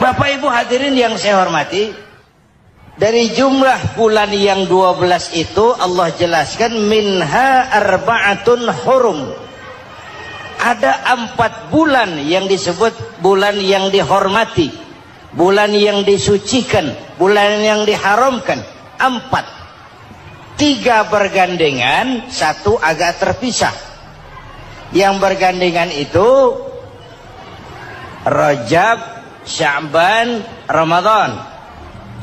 Bapak Ibu hadirin yang saya hormati, dari jumlah bulan yang 12 itu Allah jelaskan minha arba'atun hurum. Ada 4 bulan yang disebut bulan yang dihormati, bulan yang disucikan, bulan yang diharamkan. 4, 3 bergandengan, 1 agak terpisah. Yang bergandengan itu Rajab, Sya'ban, Ramadan.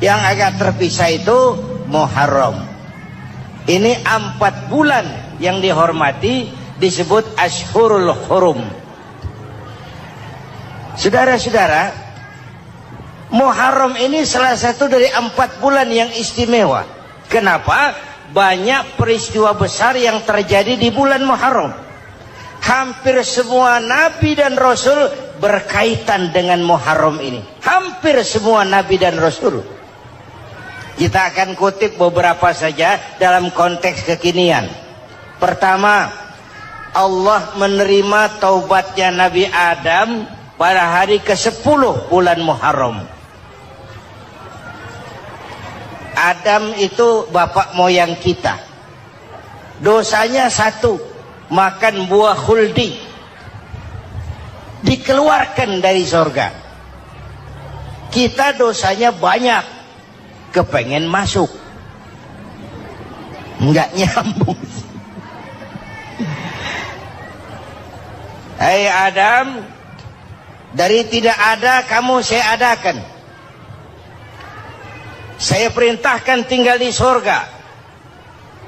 Yang agak terpisah itu Muharram. Ini 4 bulan yang dihormati, disebut Ashhurul Hurum. Saudara-saudara, Muharram ini salah satu dari 4 bulan yang istimewa. Kenapa? Banyak peristiwa besar yang terjadi di bulan Muharram. Hampir semua nabi dan rasul berkaitan dengan Muharram ini. Hampir semua nabi dan rasul. Kita akan kutip beberapa saja dalam konteks kekinian. Pertama, Allah menerima taubatnya Nabi Adam pada hari ke-10 bulan Muharram. Adam itu bapak moyang kita. Dosanya 1, makan buah khuldi, dikeluarkan dari surga. Kita dosanya banyak, kepengen masuk, nggak nyambung. Hai Adam, dari tidak ada kamu saya adakan. Saya perintahkan tinggal di surga.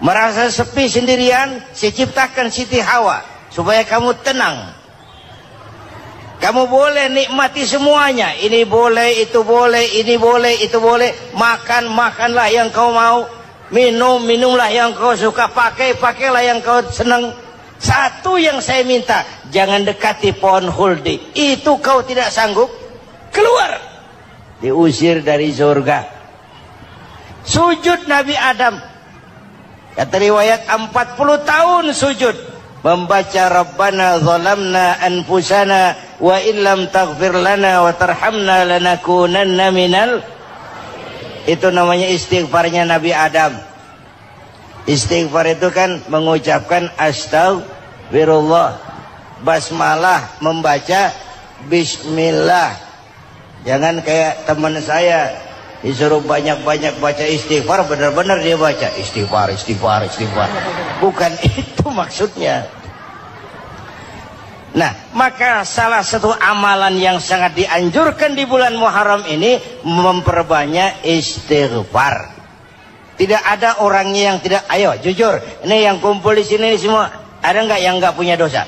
Merasa sepi sendirian, saya ciptakan Siti Hawa supaya kamu tenang. Kamu boleh nikmati semuanya. Ini boleh, itu boleh, ini boleh, itu boleh. Makan, makanlah yang kau mau. Minum, minumlah yang kau suka. Pakai, pakailah yang kau senang. Satu yang saya minta, jangan dekati pohon khuldi. Itu kau tidak sanggup, keluar. Diusir dari surga. Sujud Nabi Adam. Kata riwayat 40 tahun sujud membaca Rabbana zalamna anfusana wa illam taghfir lana wa tarhamna lanakunanna minal. Itu namanya istighfarnya Nabi Adam. Istighfar itu kan mengucapkan astagfirullah, basmalah, membaca bismillah. Jangan kayak teman saya disuruh banyak-banyak baca istighfar, benar-benar dia baca istighfar, istighfar, istighfar. Bukan itu maksudnya. Nah, maka salah satu amalan yang sangat dianjurkan di bulan Muharram ini memperbanyak istighfar. Tidak ada orangnya yang tidak. Ayo jujur, ini yang kumpul di sini semua, ada nggak yang nggak punya dosa?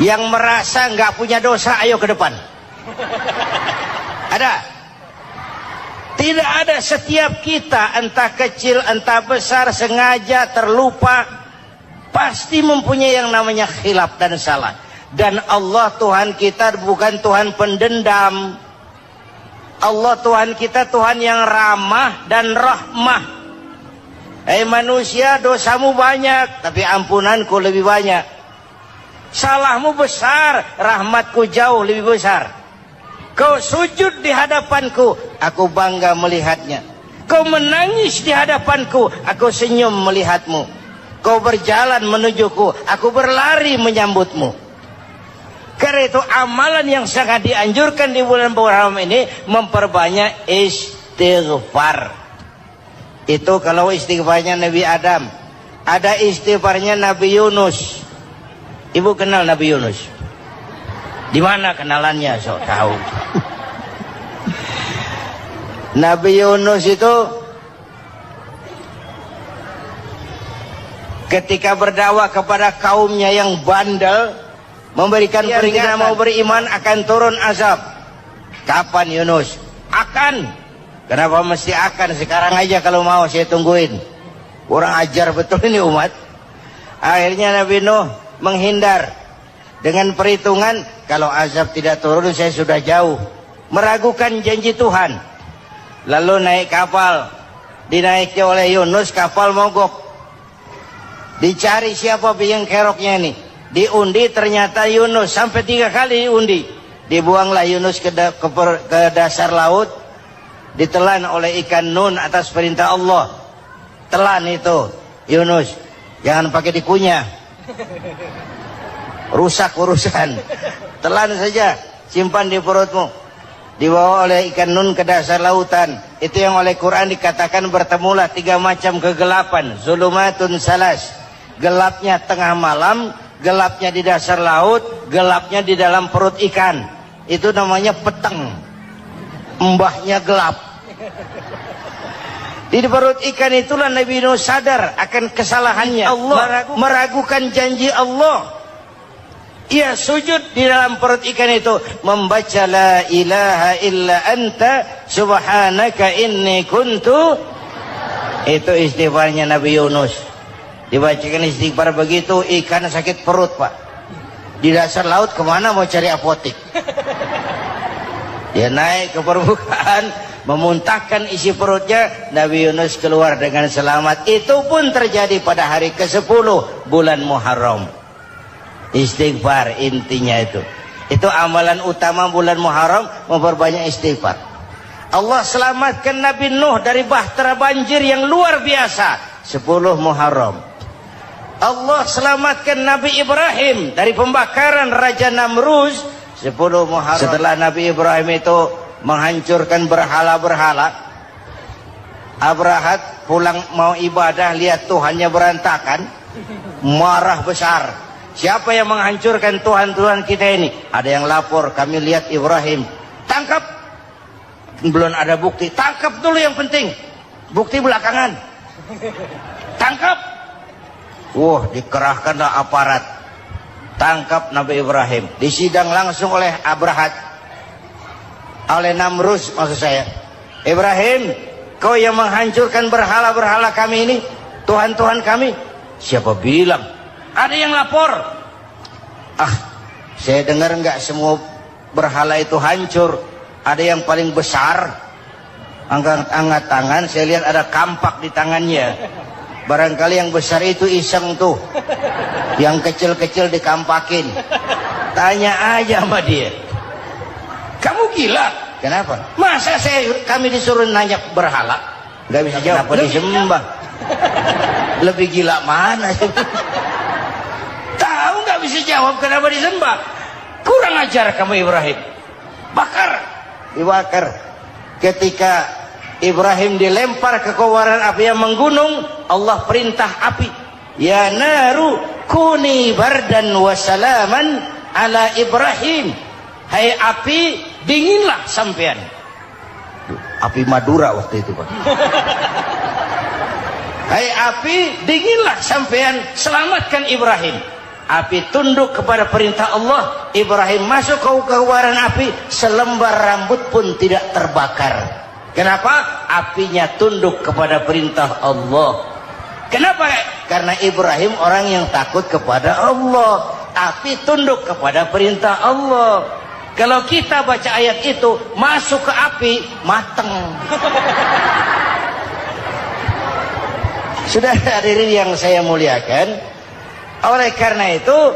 Yang merasa nggak punya dosa, ayo ke depan. Ada? Tidak ada. Setiap kita, entah kecil entah besar, sengaja, terlupa, pasti mempunyai yang namanya khilaf dan salah. Dan Allah Tuhan kita bukan Tuhan pendendam. Allah Tuhan kita Tuhan yang ramah dan rahmah. Hai manusia, dosamu banyak, tapi ampunanku lebih banyak. Salahmu besar, rahmatku jauh lebih besar. Kau sujud di hadapanku, aku bangga melihatnya. Kau menangis di hadapanku, aku senyum melihatmu. Kau berjalan menujuku, aku berlari menyambutmu. Karena itu amalan yang sangat dianjurkan di bulan Muharram ini memperbanyak istighfar. Itu kalau istighfarnya Nabi Adam. Ada istighfarnya Nabi Yunus. Ibu kenal Nabi Yunus? Di mana kenalannya? So tahu. Nabi Yunus itu ketika berdakwah kepada kaumnya yang bandel, memberikan peringatan mau beriman akan turun azab. Kapan Yunus? Akan. Kenapa mesti akan? Sekarang aja kalau mau saya tungguin. Kurang ajar betul ini umat. Akhirnya Nabi Nuh menghindar dengan perhitungan, kalau azab tidak turun saya sudah jauh. Meragukan janji Tuhan. Lalu naik kapal, dinaiki oleh Yunus, kapal mogok. Dicari siapa biang keroknya ini. Diundi, ternyata Yunus. Sampai 3 kali diundi. dibuanglah Yunus ke dasar laut, ditelan oleh ikan nun atas perintah Allah. Telan itu Yunus, jangan pakai dikunyah, rusak urusan. Telan saja, simpan di perutmu. Dibawa oleh ikan nun ke dasar lautan. Itu yang oleh Quran dikatakan bertemulah 3 macam kegelapan. Zulumatun salas, gelapnya tengah malam, gelapnya di dasar laut, gelapnya di dalam perut ikan. Itu namanya peteng, mbahnya gelap. Di perut ikan itulah Nabi Nuh sadar akan kesalahannya. Allah meragukan janji Allah. Ia sujud di dalam perut ikan itu, membaca la ilaha illa anta subhanaka inni kuntu. Itu istighfarnya Nabi Yunus. Dibacakan istighfar begitu, ikan sakit perut, Pak. Di dasar laut kemana mau cari apotik? Dia naik ke permukaan, memuntahkan isi perutnya. Nabi Yunus keluar dengan selamat. Itu pun terjadi pada hari ke-10 bulan Muharram. Istighfar intinya itu. Itu amalan utama bulan Muharram, memperbanyak istighfar. Allah selamatkan Nabi Nuh dari bahtera banjir yang luar biasa 10 Muharram. Allah selamatkan Nabi Ibrahim dari pembakaran Raja Namruz 10 Muharram. Setelah Nabi Ibrahim itu menghancurkan berhala-berhala, Abrahat pulang mau ibadah, lihat Tuhannya berantakan, marah besar. Siapa yang menghancurkan Tuhan-Tuhan kita ini? Ada yang lapor, kami lihat Ibrahim. Tangkap. Belum ada bukti. Tangkap dulu yang penting. Bukti belakangan. Tangkap. Wah, dikerahkanlah aparat. Tangkap Nabi Ibrahim. Disidang langsung oleh Abrahat. Oleh Namruz maksud saya. Ibrahim, kau yang menghancurkan berhala-berhala kami ini, Tuhan-Tuhan kami. Siapa bilang? Ada yang lapor. Saya dengar nggak semua berhala itu hancur. Ada yang paling besar, angkat tangan, saya lihat ada kampak di tangannya. Barangkali yang besar itu iseng tuh, yang kecil-kecil dikampakin. Tanya aja sama dia, kamu gila? Kenapa? Masa kami disuruh nanya berhala? Nggak bisa jawab. Kenapa disembah? Lebih gila mana? Tahu nggak bisa jawab kenapa disembah? Kurang ajar kamu Ibrahim. Bakar, dibakar. Ketika Ibrahim dilempar ke kobaran api yang menggunung, Allah perintah api, ya naru kuni bardan wa salaman ala Ibrahim. Hai api, dinginlah sampean. Api Madura waktu itu, Pak. Hai api, dinginlah sampean, selamatkan Ibrahim. Api tunduk kepada perintah Allah. Ibrahim masuk ke kobaran api, selembar rambut pun tidak terbakar. Kenapa? Apinya tunduk kepada perintah Allah. Kenapa? Karena Ibrahim orang yang takut kepada Allah. Api tunduk kepada perintah Allah. Kalau kita baca ayat itu, masuk ke api, mateng. Sudah hadirin yang saya muliakan, oleh karena itu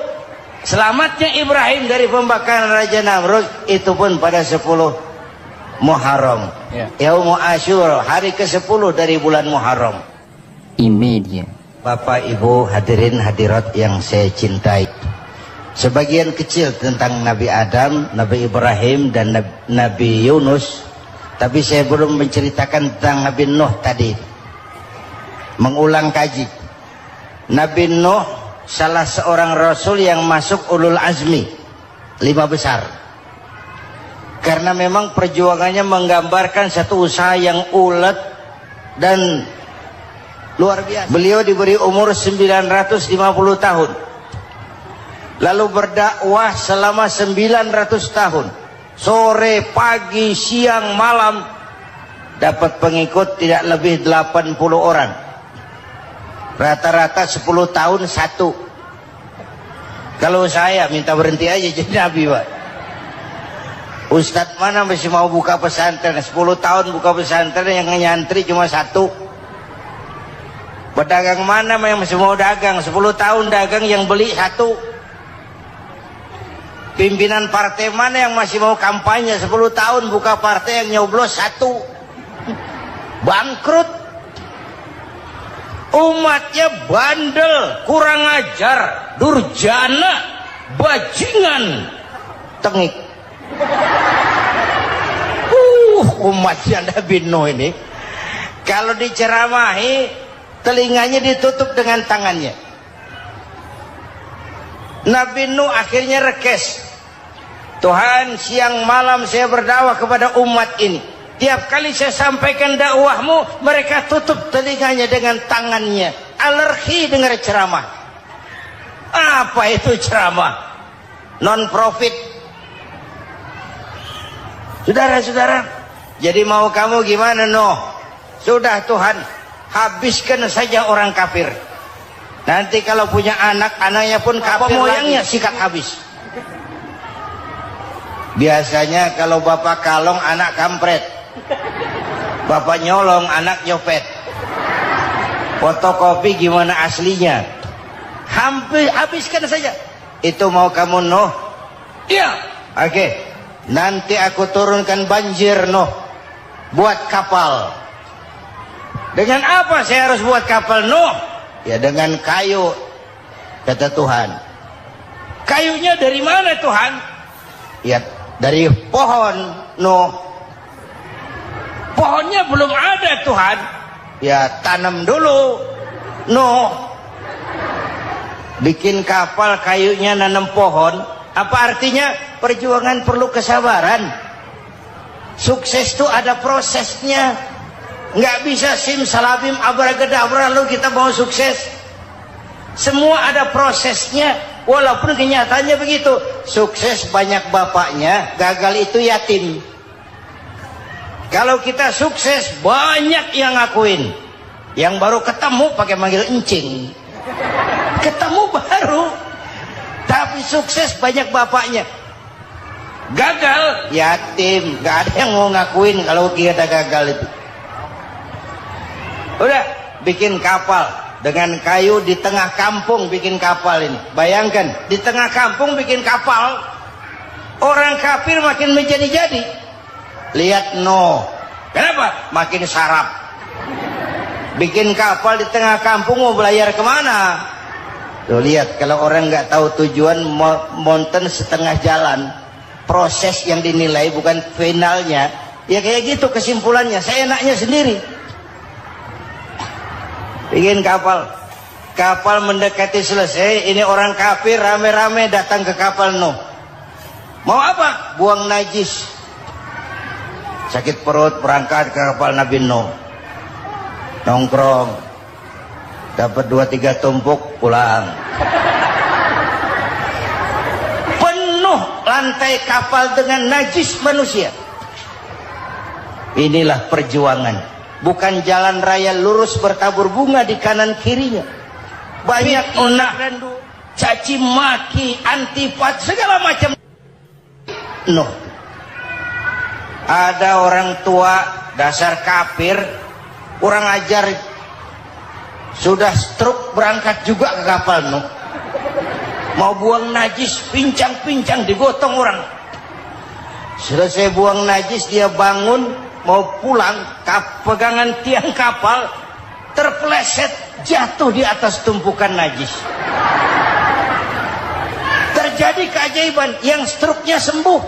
selamatnya Ibrahim dari pembakaran Raja Namrud itu pun pada 10 Muharram, Yaumul Asyura, hari ke-10 dari bulan Muharram. Imedia. Bapak Ibu hadirin hadirat yang saya cintai, sebagian kecil tentang Nabi Adam, Nabi Ibrahim dan Nabi Yunus, tapi saya belum menceritakan tentang Nabi Nuh tadi. Mengulang kaji. Nabi Nuh salah seorang rasul yang masuk ulul azmi 5 besar, karena memang perjuangannya menggambarkan satu usaha yang ulet dan luar biasa. Beliau diberi umur 950 tahun, lalu berdakwah selama 900 tahun, sore, pagi, siang, malam, dapat pengikut tidak lebih 80 orang. Rata-rata 10 tahun satu. Kalau saya minta berhenti aja jadi nabi, Pak. Ustadz mana masih mau buka pesantren? 10 tahun buka pesantren, yang nyantri cuma satu. Pedagang mana yang masih mau dagang? 10 tahun dagang, yang beli satu. Pimpinan partai mana yang masih mau kampanye 10 tahun buka partai yang nyoblos 1? Bangkrut. Umatnya bandel, kurang ajar, durjana, bajingan, tengik. Umatnya Nabi Nuh ini kalau diceramahi telinganya ditutup dengan tangannya. Nabi Nuh akhirnya rekes. Tuhan, siang malam saya berdakwah kepada umat ini. Tiap kali saya sampaikan dakwahmu, mereka tutup telinganya dengan tangannya. Alergi dengar ceramah. Apa itu ceramah? Non profit. Saudara-saudara, jadi mau kamu gimana, Nuh? Sudah Tuhan, habiskan saja orang kafir. Nanti kalau punya anak, anaknya pun kafir moyangnya sikat habis. Biasanya kalau bapak kalong, anak kampret. Bapak nyolong, anak nyopet. Fotokopi gimana aslinya? Hampir habiskan saja. Itu mau kamu, Nuh? Iya. Oke. Nanti aku turunkan banjir, Nuh. Buat kapal. Dengan apa saya harus buat kapal, Nuh? Ya dengan kayu, kata Tuhan. Kayunya dari mana, Tuhan? Ya dari pohon, Nuh. Pohonnya belum ada, Tuhan. Ya tanam dulu, Nuh. Bikin kapal, kayunya nanam pohon. Apa artinya? Perjuangan perlu kesabaran. Sukses itu ada prosesnya. Nggak bisa simsalabim abracadabra lalu kita mau sukses. Semua ada prosesnya. Walaupun kenyataannya begitu. Sukses banyak bapaknya, gagal itu yatim. Kalau kita sukses banyak yang ngakuin. Yang baru ketemu pakai manggil encing. Ketemu baru. Tapi sukses banyak bapaknya. Gagal yatim, gak ada yang mau ngakuin kalau kita gagal itu. Udah bikin kapal dengan kayu di tengah kampung, bikin kapal ini. Bayangkan di tengah kampung bikin kapal, orang kafir makin menjadi-jadi. Lihat Nuh, kenapa? Makin sarap. Bikin kapal di tengah kampung mau belayar kemana? Tuh lihat, kalau orang nggak tahu tujuan, mountain setengah jalan. Proses yang dinilai bukan finalnya. Ya kayak gitu kesimpulannya. Saya enaknya sendiri. Bikin kapal. Kapal mendekati selesai. Ini orang kafir rame-rame datang ke kapal Nuh. Mau apa? Buang najis. Sakit perut berangkat ke kapal Nabi Nuh. Nongkrong. Dapat 2-3 tumpuk pulang. Lantai kapal dengan najis manusia. Inilah perjuangan. Bukan jalan raya lurus bertabur bunga di kanan kirinya. Banyak onak dan caci maki, antipat, segala macam. Nuh. Ada orang tua dasar kafir, kurang ajar, sudah stroke berangkat juga ke kapal Nuh. Mau buang najis, pincang-pincang digotong orang. Selesai buang najis, dia bangun, mau pulang, pegangan tiang kapal, terpeleset, jatuh di atas tumpukan najis. Terjadi keajaiban, yang stroke-nya sembuh.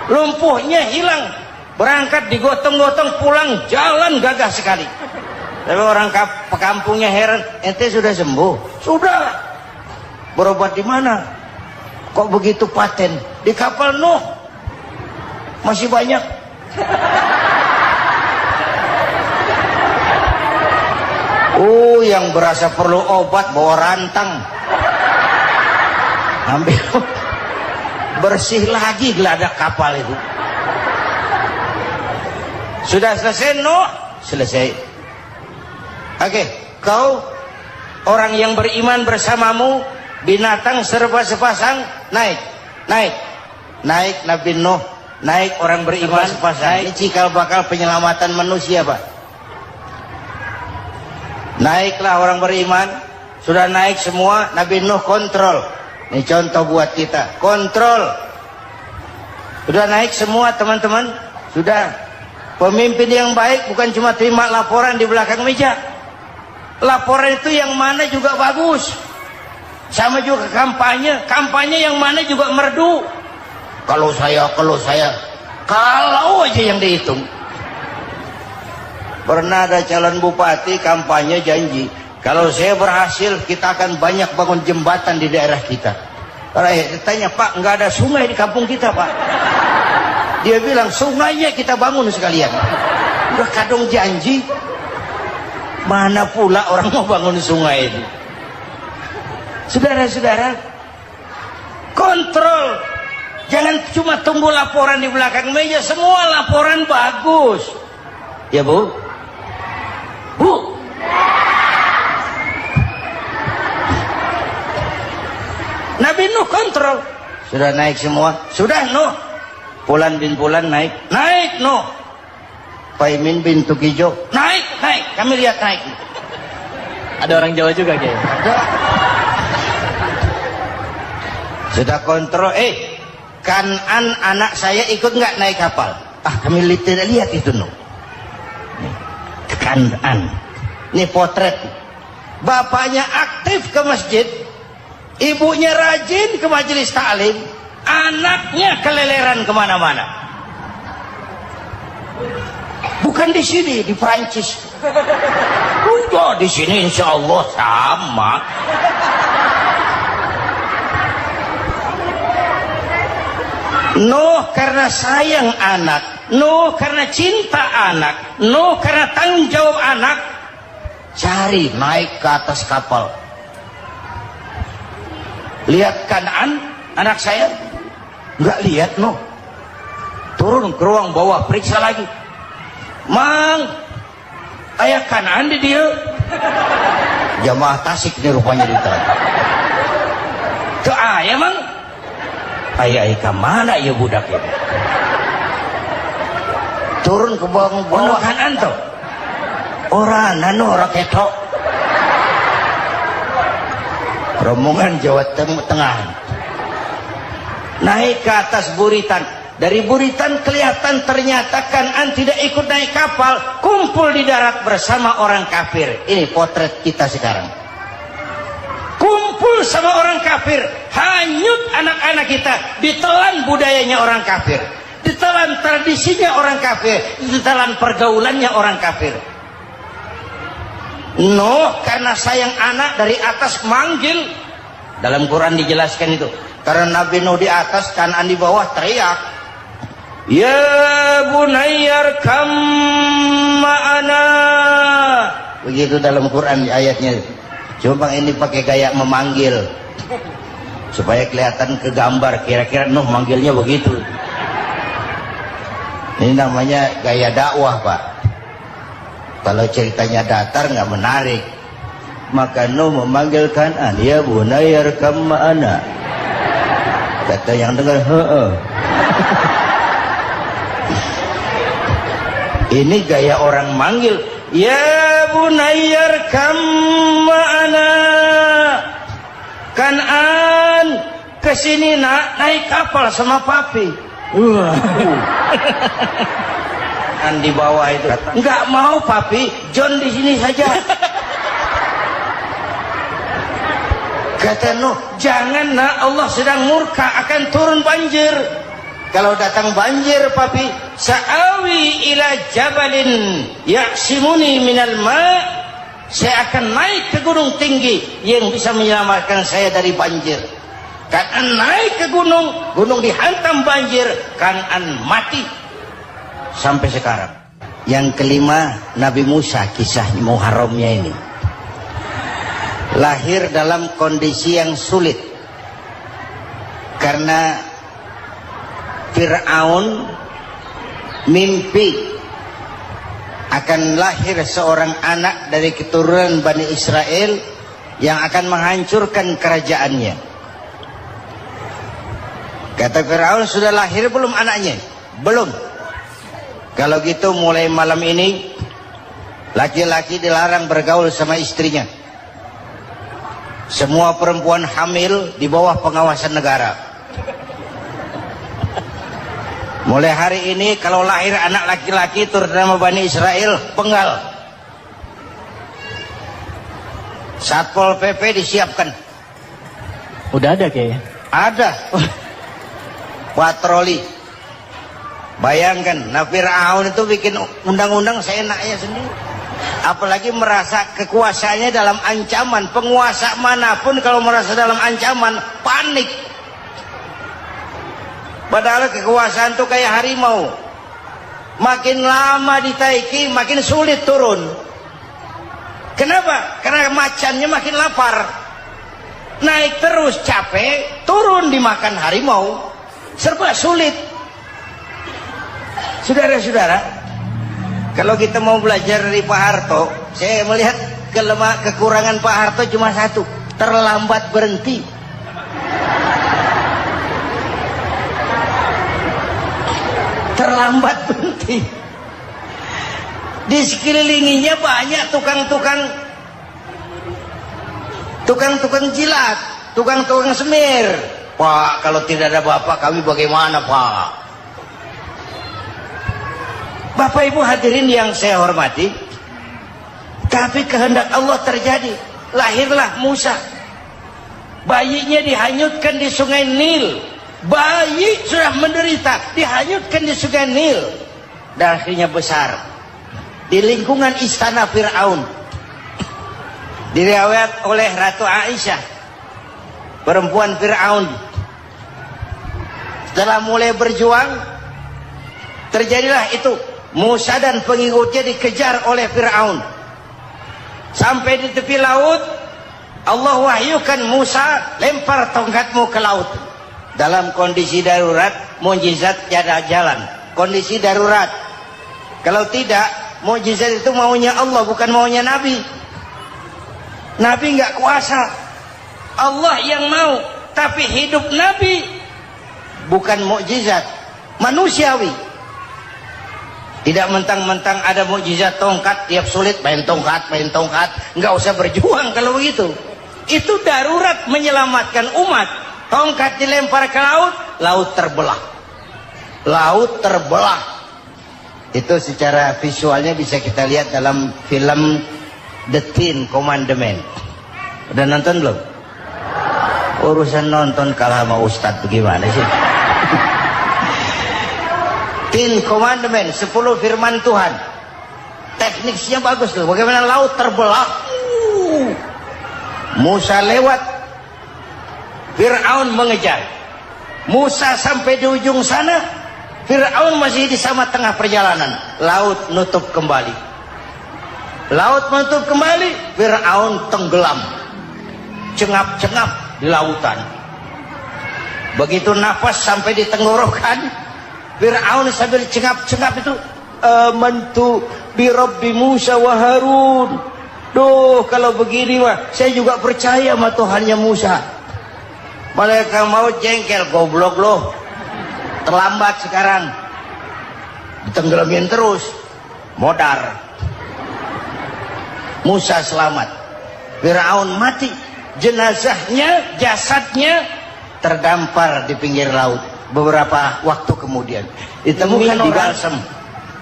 Lumpuhnya hilang. Berangkat digotong-gotong, pulang, jalan gagah sekali. Tapi orang kampungnya heran, ente sudah sembuh? Sudah. Berobat di mana? Kok begitu paten? Di kapal Nuh. Masih banyak. Yang berasa perlu obat bawa rantang. Ambil. Bersih lagi geladak kapal itu. Sudah selesai Nuh? Selesai. Oke, kau orang yang beriman bersamamu, binatang serba sepasang, naik Nabi Nuh, naik orang beriman sepasang. Ini cikal bakal penyelamatan manusia, Pak. Naiklah orang beriman, sudah naik semua. Nabi Nuh kontrol, Ini contoh buat kita. Kontrol. Sudah naik semua teman-teman? Sudah. Pemimpin yang baik bukan cuma terima laporan di belakang meja. Laporan itu yang mana juga bagus. Sama juga kampanye. Kampanye yang mana juga merdu. Kalau saya. Kalau aja yang dihitung. Pernah ada calon bupati kampanye janji, kalau saya berhasil kita akan banyak bangun jembatan di daerah kita. Tanya, Pak, nggak ada sungai di kampung kita, Pak. Dia bilang, sungainya kita bangun sekalian. Udah kadung janji, mana pula orang mau bangun sungai itu. Saudara-saudara, kontrol. Jangan cuma tunggu laporan di belakang meja. Semua laporan bagus. Ya, Bu? Bu? Nabi Nuh kontrol. Sudah naik semua? Sudah, Nuh. Pulan bin Pulan naik. Naik, Nuh. Paimin bin Tukijo. Naik. Kami lihat naik. Ada orang Jawa juga, Kiai. Sudah kontrol. Kanan anak saya ikut nggak naik kapal? Kami tidak lihat itu, Nuh. Kanan. Ini potret. Bapaknya aktif ke masjid. Ibunya rajin ke majelis taklim, anaknya keleleran kemana-mana. Bukan di sini, di Prancis. Udah di sini insya Allah sama. Nuh karena sayang anak, Nuh karena cinta anak, Nuh karena tanggung jawab anak, cari naik ke atas kapal. Lihat Kanaan, anak saya? Nggak lihat, Nuh. Turun ke ruang bawah, periksa lagi. Mang, ayah Kanaan di dia. Jamaah Tasik nih rupanya ditanya. Tuh ayah, Mang. Ayah ke mana ya budak ya? Turun ke bawah Kanaan tuh. Orang nano orang ketok. Rombongan Jawa Tengah naik ke atas buritan. Dari buritan kelihatan ternyata Kanaan tidak ikut naik kapal, kumpul di darat bersama orang kafir. Ini potret kita sekarang. Kumpul sama orang kafir, hanyut anak-anak kita, ditelan budayanya orang kafir, ditelan tradisinya orang kafir, ditelan pergaulannya orang kafir. Nuh karena sayang anak dari atas manggil. Dalam Quran dijelaskan itu. Karena Nabi Nuh di atas, Kanaan di bawah, teriak, ya bunayyar kam ma'ana. Begitu dalam Quran ayatnya. Coba ini pakai gaya memanggil supaya kelihatan kegambar, kira-kira Nuh manggilnya begitu. Ini namanya gaya dakwah, Pak. Kalau ceritanya datar nggak menarik. Maka Nuh memanggil Kanaan, ya bunayyar kam ma'ana. Kata yang dengar, ini gaya orang manggil, ya bunayyar kam ma'ana. Kanaan, kesini nak, naik kapal sama papi. Di bawah itu, nggak mau papi, John di sini saja. Kata Nuh, jangan nak, Allah sedang murka, akan turun banjir. Kalau datang banjir papi, sa'awi ila jabalin ya'simuni minal ma', saya akan naik ke gunung tinggi yang bisa menyelamatkan saya dari banjir. Kanaan naik ke gunung, gunung dihantam banjir, Kanaan mati sampai sekarang. Yang kelima, Nabi Musa, kisah Muharramnya ini. Lahir dalam kondisi yang sulit karena Fir'aun mimpi akan lahir seorang anak dari keturunan Bani Israel yang akan menghancurkan kerajaannya. Kata Fir'aun, sudah lahir belum anaknya? Belum. Kalau gitu mulai malam ini laki-laki dilarang bergaul sama istrinya. semua perempuan hamil di bawah pengawasan negara. Mulai hari ini kalau lahir anak laki-laki turut nama Bani Israel, penggal. Satpol PP disiapkan. Udah ada kayaknya. Ada. Patroli. Bayangkan, nah Fir'aun itu bikin undang-undang seenaknya sendiri. Apalagi merasa kekuasaannya dalam ancaman. Penguasa manapun kalau merasa dalam ancaman, panik. Padahal kekuasaan itu kayak harimau. Makin lama ditaiki, makin sulit turun. Kenapa? Karena macannya makin lapar. Naik terus capek, turun dimakan harimau. Serba sulit. Saudara-saudara, kalau kita mau belajar dari Pak Harto, saya melihat kekurangan Pak Harto cuma satu, terlambat berhenti. Terlambat berhenti. Di sekelilinginya banyak tukang-tukang jilat, tukang-tukang semir. Pak, kalau tidak ada Bapak kami bagaimana, Pak? Bapak Ibu hadirin yang saya hormati, tapi kehendak Allah terjadi. Lahirlah Musa. Bayinya dihanyutkan di sungai Nil. Bayi sudah menderita, dihanyutkan di sungai Nil. Dan akhirnya besar di lingkungan istana Fir'aun. Diriwayat oleh Ratu Aisyah, perempuan Fir'aun. Setelah mulai berjuang, terjadilah itu. Musa dan pengikutnya dikejar oleh Fir'aun. Sampai di tepi laut, Allah wahyukan Musa, lempar tongkatmu ke laut. Dalam kondisi darurat, mukjizat tiada jalan. Kondisi darurat. Kalau tidak, mukjizat itu maunya Allah, bukan maunya Nabi. Nabi nggak kuasa. Allah yang mau. Tapi hidup Nabi bukan mukjizat, manusiawi. Tidak mentang-mentang ada mukjizat tongkat, tiap sulit main tongkat. Nggak usah berjuang kalau begitu. Itu darurat menyelamatkan umat. Tongkat dilempar ke laut, laut terbelah. Laut terbelah. Itu secara visualnya bisa kita lihat dalam film The Ten Commandments. Udah nonton belum? Urusan nonton kalah sama Ustadz bagaimana sih? Ten Commandments, 10 firman Tuhan. Tekniknya bagus tuh. Bagaimana laut terbelah. Musa lewat. Fir'aun mengejar. Musa sampai di ujung sana. Fir'aun masih di sama tengah perjalanan. Laut nutup kembali. Laut menutup kembali. Fir'aun tenggelam. Cengap-cengap di lautan. Begitu nafas sampai di tenggorokan, Fir'aun sambil cengap-cengap itu, amantu bi Rabbi Musa wa Harun. Duh, kalau begini mah saya juga percaya sama Tuhannya Musa. Malaikat maut jengkel, goblok loh. Terlambat sekarang. Ditenggelamin terus. Modar. Musa selamat. Fir'aun mati. Jenazahnya, jasadnya terdampar di pinggir laut. Beberapa waktu kemudian ditemukan di balsam,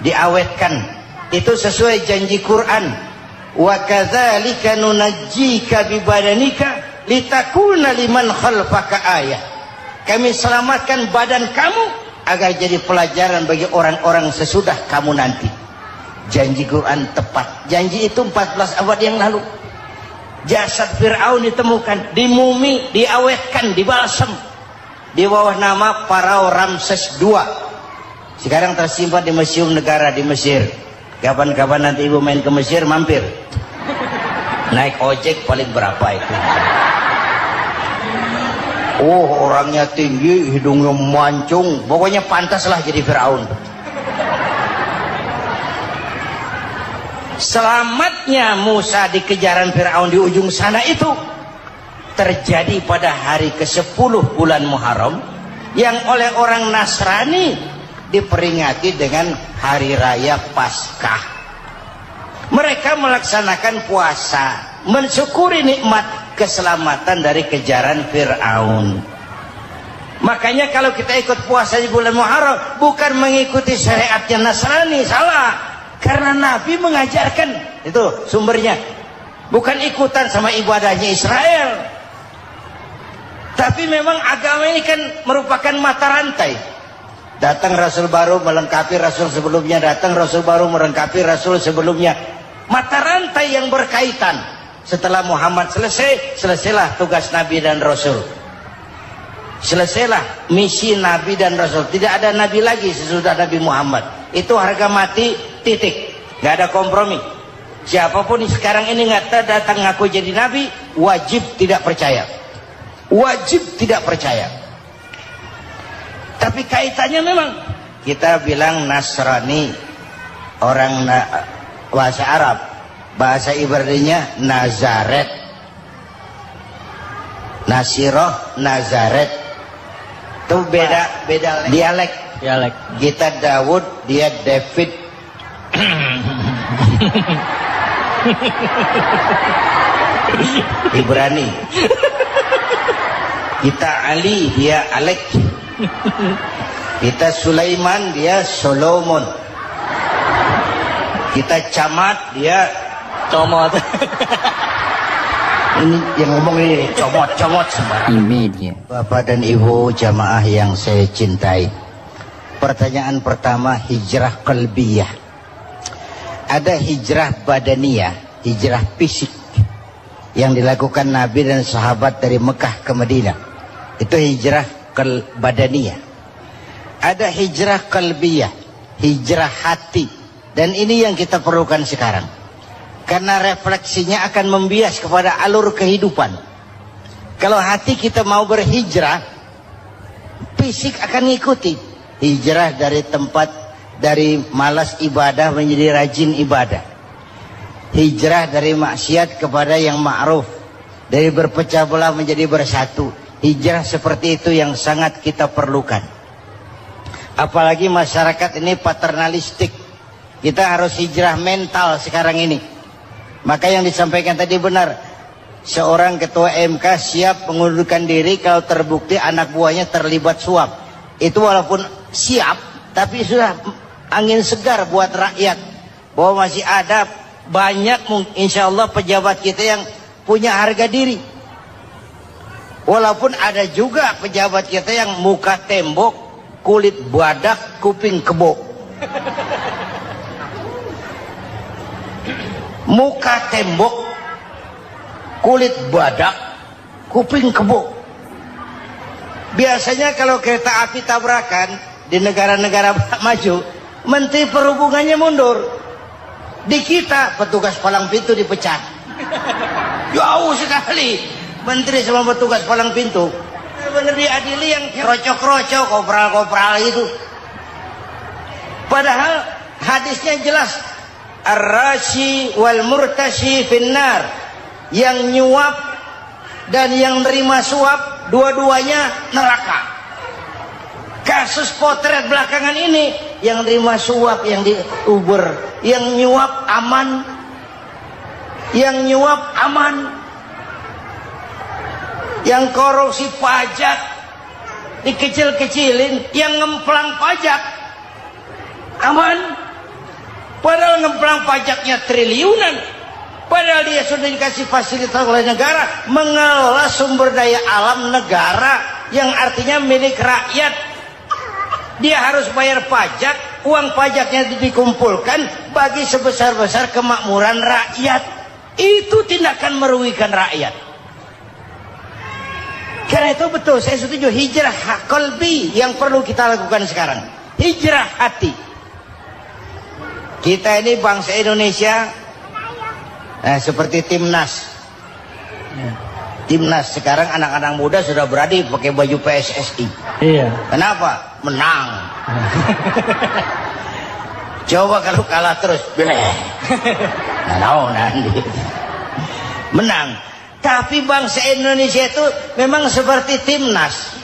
diawetkan. Itu sesuai janji Quran. Wa kadzalika nunajjika bi badanika litakuna liman khalfaka ayah. Kami selamatkan badan kamu agar jadi pelajaran bagi orang-orang sesudah kamu nanti. Janji Quran tepat. Janji itu 14 abad yang lalu. Jasad Fir'aun ditemukan, dimumi, diawetkan, dibalsam di bawah nama Farao Ramses II. Sekarang tersimpan di Museum Negara di Mesir. Kapan-kapan nanti ibu main ke Mesir, mampir. Naik ojek paling berapa itu? Oh, orangnya tinggi, hidungnya mancung, pokoknya pantaslah jadi Fir'aun. Selamatnya Musa di kejaran Fir'aun di ujung sana itu terjadi pada hari ke-10 bulan Muharram, yang oleh orang Nasrani diperingati dengan hari raya Paskah. Mereka melaksanakan puasa, mensyukuri nikmat keselamatan dari kejaran Fir'aun. Makanya kalau kita ikut puasa di bulan Muharram bukan mengikuti syariatnya Nasrani, salah. Karena Nabi mengajarkan, itu sumbernya. Bukan ikutan sama ibadahnya Israel. Tapi memang agama ini kan merupakan mata rantai. Datang Rasul baru melengkapi Rasul sebelumnya, datang Rasul baru melengkapi Rasul sebelumnya. Mata rantai yang berkaitan. Setelah Muhammad selesai, selesailah tugas Nabi dan Rasul. Selesailah misi Nabi dan Rasul. Tidak ada Nabi lagi sesudah Nabi Muhammad. Itu harga mati, titik. Gak ada kompromi. Siapapun sekarang ini nggak datang ngaku jadi Nabi, wajib tidak percaya. Wajib tidak percaya. Tapi kaitannya memang kita bilang Nasrani, orang bahasa Arab, bahasa Ibraninya Nazaret, Nasiroh, Nazaret, itu beda dialek. Kita Daud, dia David. Ibrani. Kita Ali, dia Alek. Kita Sulaiman, dia Solomon. Kita Camat, dia Comot. ini yang ngomong ini comot sembarang. Ini Bapak dan Ibu jamaah yang saya cintai, pertanyaan pertama, hijrah qalbiyah. Ada hijrah badaniyah, hijrah fisik yang dilakukan Nabi dan sahabat dari Mekah ke Madinah. Itu hijrah badaniyah. Ada hijrah qalbiyah, hijrah hati. Dan ini yang kita perlukan sekarang. Karena refleksinya akan membias kepada alur kehidupan. Kalau hati kita mau berhijrah, fisik akan ngikuti. Hijrah dari tempat, dari malas ibadah menjadi rajin ibadah. Hijrah dari maksiat kepada yang ma'ruf. Dari berpecah belah menjadi bersatu. Hijrah seperti itu yang sangat kita perlukan. Apalagi masyarakat ini paternalistik. Kita harus hijrah mental sekarang ini. Maka yang disampaikan tadi benar. Seorang ketua MK siap mengundurkan diri kalau terbukti anak buahnya terlibat suap. Itu walaupun siap, tapi sudah angin segar buat rakyat. Bahwa masih ada banyak insya Allah pejabat kita yang punya harga diri. Walaupun ada juga pejabat kita yang muka tembok, kulit badak, kuping kebo. Muka tembok, kulit badak, kuping kebo. Biasanya kalau kereta api tabrakan di negara-negara maju, Menteri Perhubungannya mundur. Di kita petugas palang pintu dipecat. Jauh sekali. Menteri sama petugas palang pintu benar diadili yang krocok-krocok, kopral-kopral itu. Padahal hadisnya jelas, ar-rashi wal murtashi finnar. Yang nyuap dan yang nerima suap dua-duanya neraka. Kasus potret belakangan ini, yang nerima suap, yang diuber, yang nyuap aman, yang nyuap aman, yang korupsi pajak dikecil-kecilin, yang ngemplang pajak aman. Padahal ngemplang pajaknya triliunan. Padahal dia sudah dikasih fasilitas oleh negara mengelola sumber daya alam negara yang artinya milik rakyat. Dia harus bayar pajak, uang pajaknya dikumpulkan bagi sebesar-besar kemakmuran rakyat. Itu tindakan merugikan rakyat. Karena itu betul, saya setuju, hijrah qalbi yang perlu kita lakukan sekarang. Hijrah hati. Kita ini bangsa Indonesia seperti timnas. Timnas sekarang anak-anak muda sudah berani pakai baju PSSI. Iya. Kenapa? Menang. Coba kalau kalah terus, nanti menang. Tapi bangsa Indonesia itu memang seperti timnas.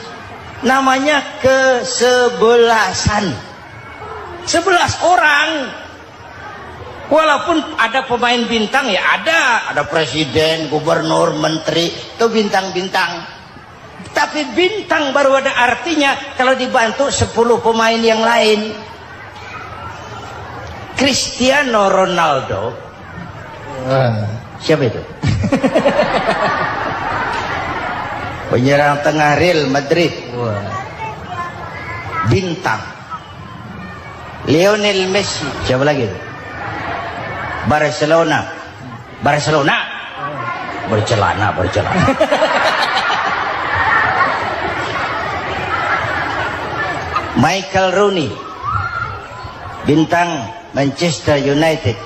Namanya kesebelasan. 11 orang. Walaupun ada pemain bintang ya ada presiden, gubernur, menteri, itu bintang-bintang. Tapi bintang baru ada artinya kalau dibantu 10 pemain yang lain. Cristiano Ronaldo, siapa itu? Penyerang tengah Real Madrid, bintang. Lionel Messi, siapa lagi itu? Barcelona, bercelana. Michael Rooney, bintang Manchester United.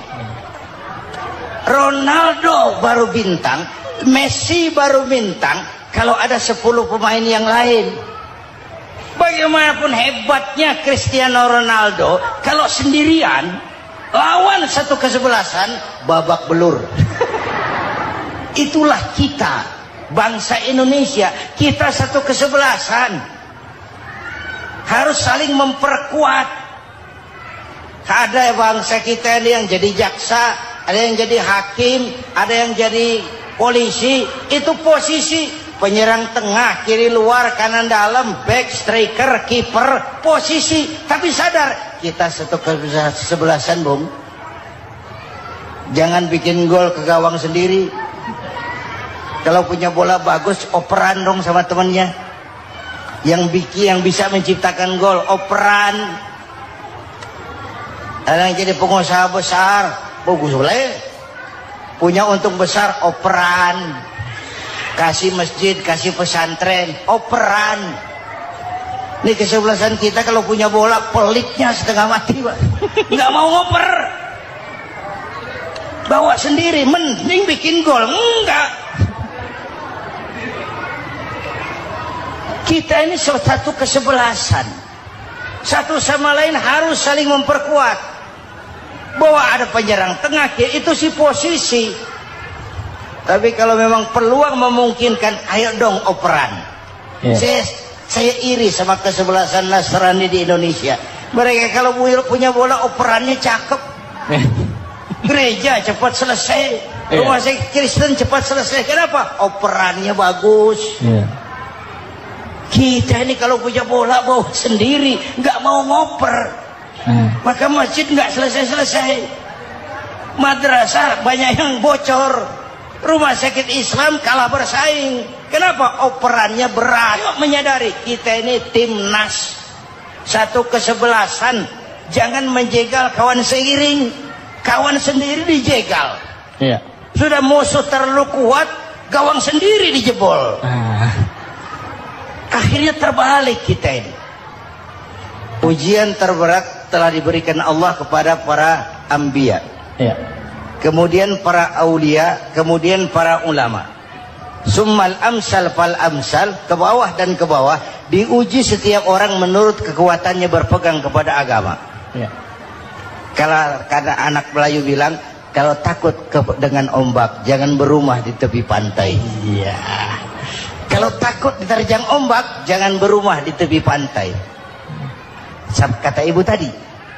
Ronaldo baru bintang, Messi baru bintang kalau ada 10 pemain yang lain. Bagaimanapun hebatnya Cristiano Ronaldo, kalau sendirian lawan satu kesebelasan, babak belur. Itulah kita, bangsa Indonesia. Kita satu kesebelasan, harus saling memperkuat. Ada bangsa kita ini yang jadi jaksa, ada yang jadi hakim, ada yang jadi polisi. Itu posisi penyerang tengah, kiri luar, kanan dalam, back, striker, kiper, posisi. Tapi sadar kita satu kesebelasan, Bung. Jangan bikin gol ke gawang sendiri. Kalau punya bola bagus, operan dong sama temannya. Yang bisa menciptakan gol, operan. Ada yang jadi pengusaha besar, bagus boleh. Punya untung besar, operan. Kasih masjid, kasih pesantren, operan. Ini kesebelasan kita kalau punya bola pelitnya setengah mati, Pak. Nggak mau ngoper. Bawa sendiri, mending bikin gol. Enggak. Kita ini satu kesebelasan. Satu sama lain harus saling memperkuat. Bahwa ada penyerang tengah, itu si posisi. Tapi kalau memang peluang memungkinkan, ayo dong operan. Saya iri sama kesebelasan Nasrani di Indonesia. Mereka kalau punya bola operannya cakep. Gereja cepat selesai, rumah sakit Kristen cepat selesai. Kenapa? Operannya bagus. Kita ini kalau punya bola bawa sendiri, nggak mau ngoper. Maka masjid nggak selesai-selesai. Madrasah banyak yang bocor. Rumah sakit Islam kalah bersaing. Kenapa? Operannya berat. Yuk menyadari kita ini timnas, satu kesebelasan. Jangan menjegal kawan seiring, kawan sendiri dijegal. Sudah musuh terlalu kuat, gawang sendiri dijebol. Akhirnya terbalik kita ini. Ujian terberat telah diberikan Allah kepada para anbiya, kemudian para aulia, kemudian para ulama. Summal amsal fal amsal, ke bawah dan ke bawah, diuji setiap orang menurut kekuatannya berpegang kepada agama. Karena anak Melayu bilang, kalau takut dengan ombak, jangan berumah di tepi pantai. Kalau takut diterjang ombak, jangan berumah di tepi pantai. Kata ibu tadi,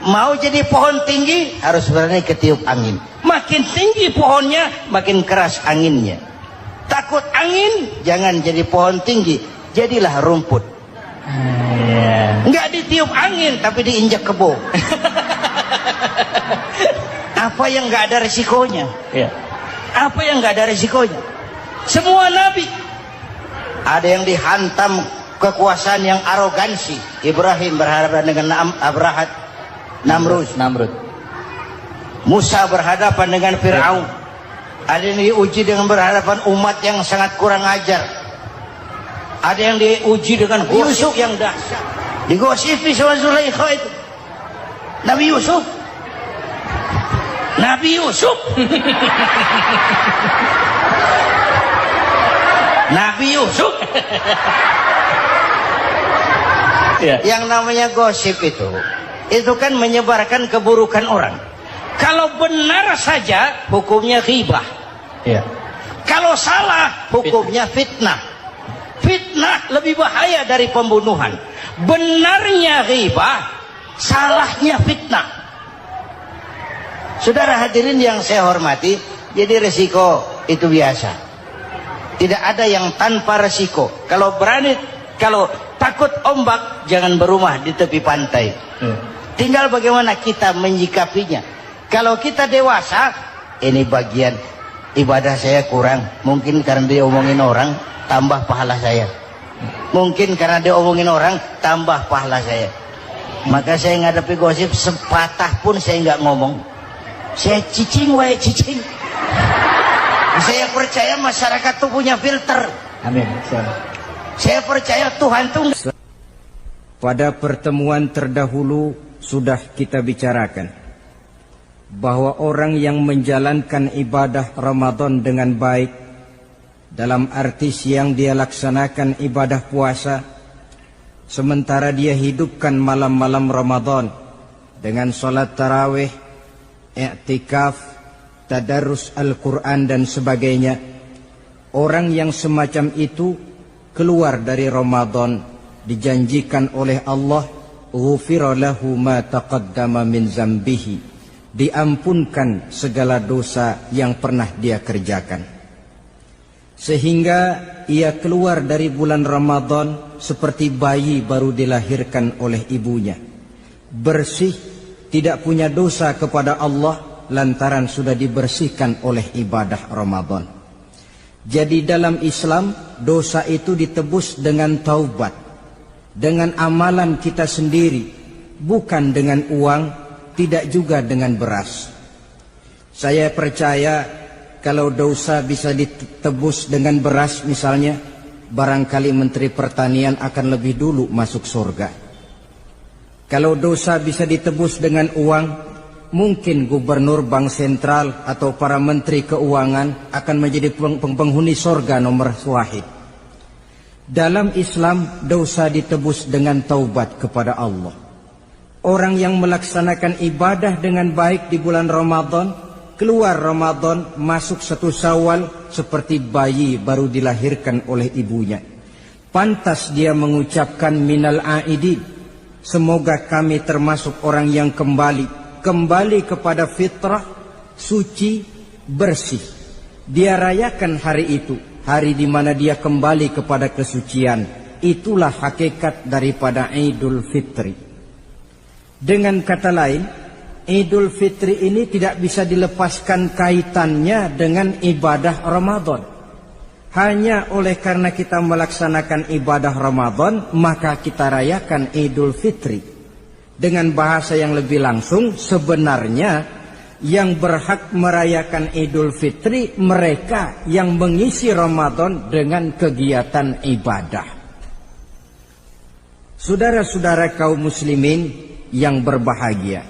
mau jadi pohon tinggi harus berani ketiup angin. Makin tinggi pohonnya, makin keras anginnya. Takut angin, jangan jadi pohon tinggi, jadilah rumput. Nggak ditiup angin, tapi diinjak kebo. Apa yang nggak ada resikonya? Apa yang nggak ada resikonya? Semua nabi ada yang dihantam kekuasaan yang arogansi. Ibrahim berhadapan dengan Namrud. Musa berhadapan dengan Fir'aun. Ada yang diuji dengan berhadapan umat yang sangat kurang ajar. Ada yang diuji dengan gosip yang dahsyat. Digosipi sama Zulaikha itu. Nabi Yusuf. Nabi Yusuf. Yang namanya gosip itu kan menyebarkan keburukan orang. Kalau benar saja hukumnya ghibah. Kalau salah hukumnya fitnah. Fitnah lebih bahaya dari pembunuhan. Benarnya ghibah, salahnya fitnah. Saudara hadirin yang saya hormati, jadi resiko itu biasa. Tidak ada yang tanpa resiko. Kalau berani, kalau takut ombak, jangan berumah di tepi pantai. Tinggal bagaimana kita menyikapinya. Kalau kita dewasa, ini bagian ibadah saya kurang. Mungkin karena dia omongin orang, tambah pahala saya. Mungkin karena dia omongin orang, tambah pahala saya. Maka saya ngadepi gosip sepatah pun saya nggak ngomong. Saya cicing, wae cicing. Saya percaya masyarakat itu punya filter. Amin. Saya percaya Tuhan itu. Pada pertemuan terdahulu sudah kita bicarakan bahwa orang yang menjalankan ibadah Ramadan dengan baik, dalam arti siang dia laksanakan ibadah puasa, sementara dia hidupkan malam-malam Ramadan dengan sholat tarawih, i'tikaf, tadarus Al-Quran dan sebagainya. Orang yang semacam itu keluar dari Ramadan dijanjikan oleh Allah, ghufira lahu ma taqaddama min zambihi, diampunkan segala dosa yang pernah dia kerjakan. Sehingga ia keluar dari bulan Ramadan seperti bayi baru dilahirkan oleh ibunya, bersih, tidak punya dosa kepada Allah lantaran sudah dibersihkan oleh ibadah Ramadan. Jadi dalam Islam dosa itu ditebus dengan taubat, dengan amalan kita sendiri, bukan dengan uang, tidak juga dengan beras. Saya percaya kalau dosa bisa ditebus dengan beras misalnya, barangkali Menteri Pertanian akan lebih dulu masuk surga. Kalau dosa bisa ditebus dengan uang, mungkin Gubernur Bank Sentral atau para Menteri Keuangan akan menjadi penghuni surga nomor wahid. Dalam Islam dosa ditebus dengan taubat kepada Allah. Orang yang melaksanakan ibadah dengan baik di bulan Ramadan, keluar Ramadan, masuk 1 Syawal seperti bayi baru dilahirkan oleh ibunya. Pantas dia mengucapkan minal aidin, semoga kami termasuk orang yang kembali kepada fitrah, suci, bersih. Dia rayakan hari itu, hari di mana dia kembali kepada kesucian. Itulah hakikat daripada Idul Fitri. Dengan kata lain, Idul Fitri ini tidak bisa dilepaskan kaitannya dengan ibadah Ramadan. Hanya oleh karena kita melaksanakan ibadah Ramadan, maka kita rayakan Idul Fitri. Dengan bahasa yang lebih langsung, sebenarnya yang berhak merayakan Idul Fitri mereka yang mengisi Ramadan dengan kegiatan ibadah. Saudara-saudara kaum muslimin yang berbahagia,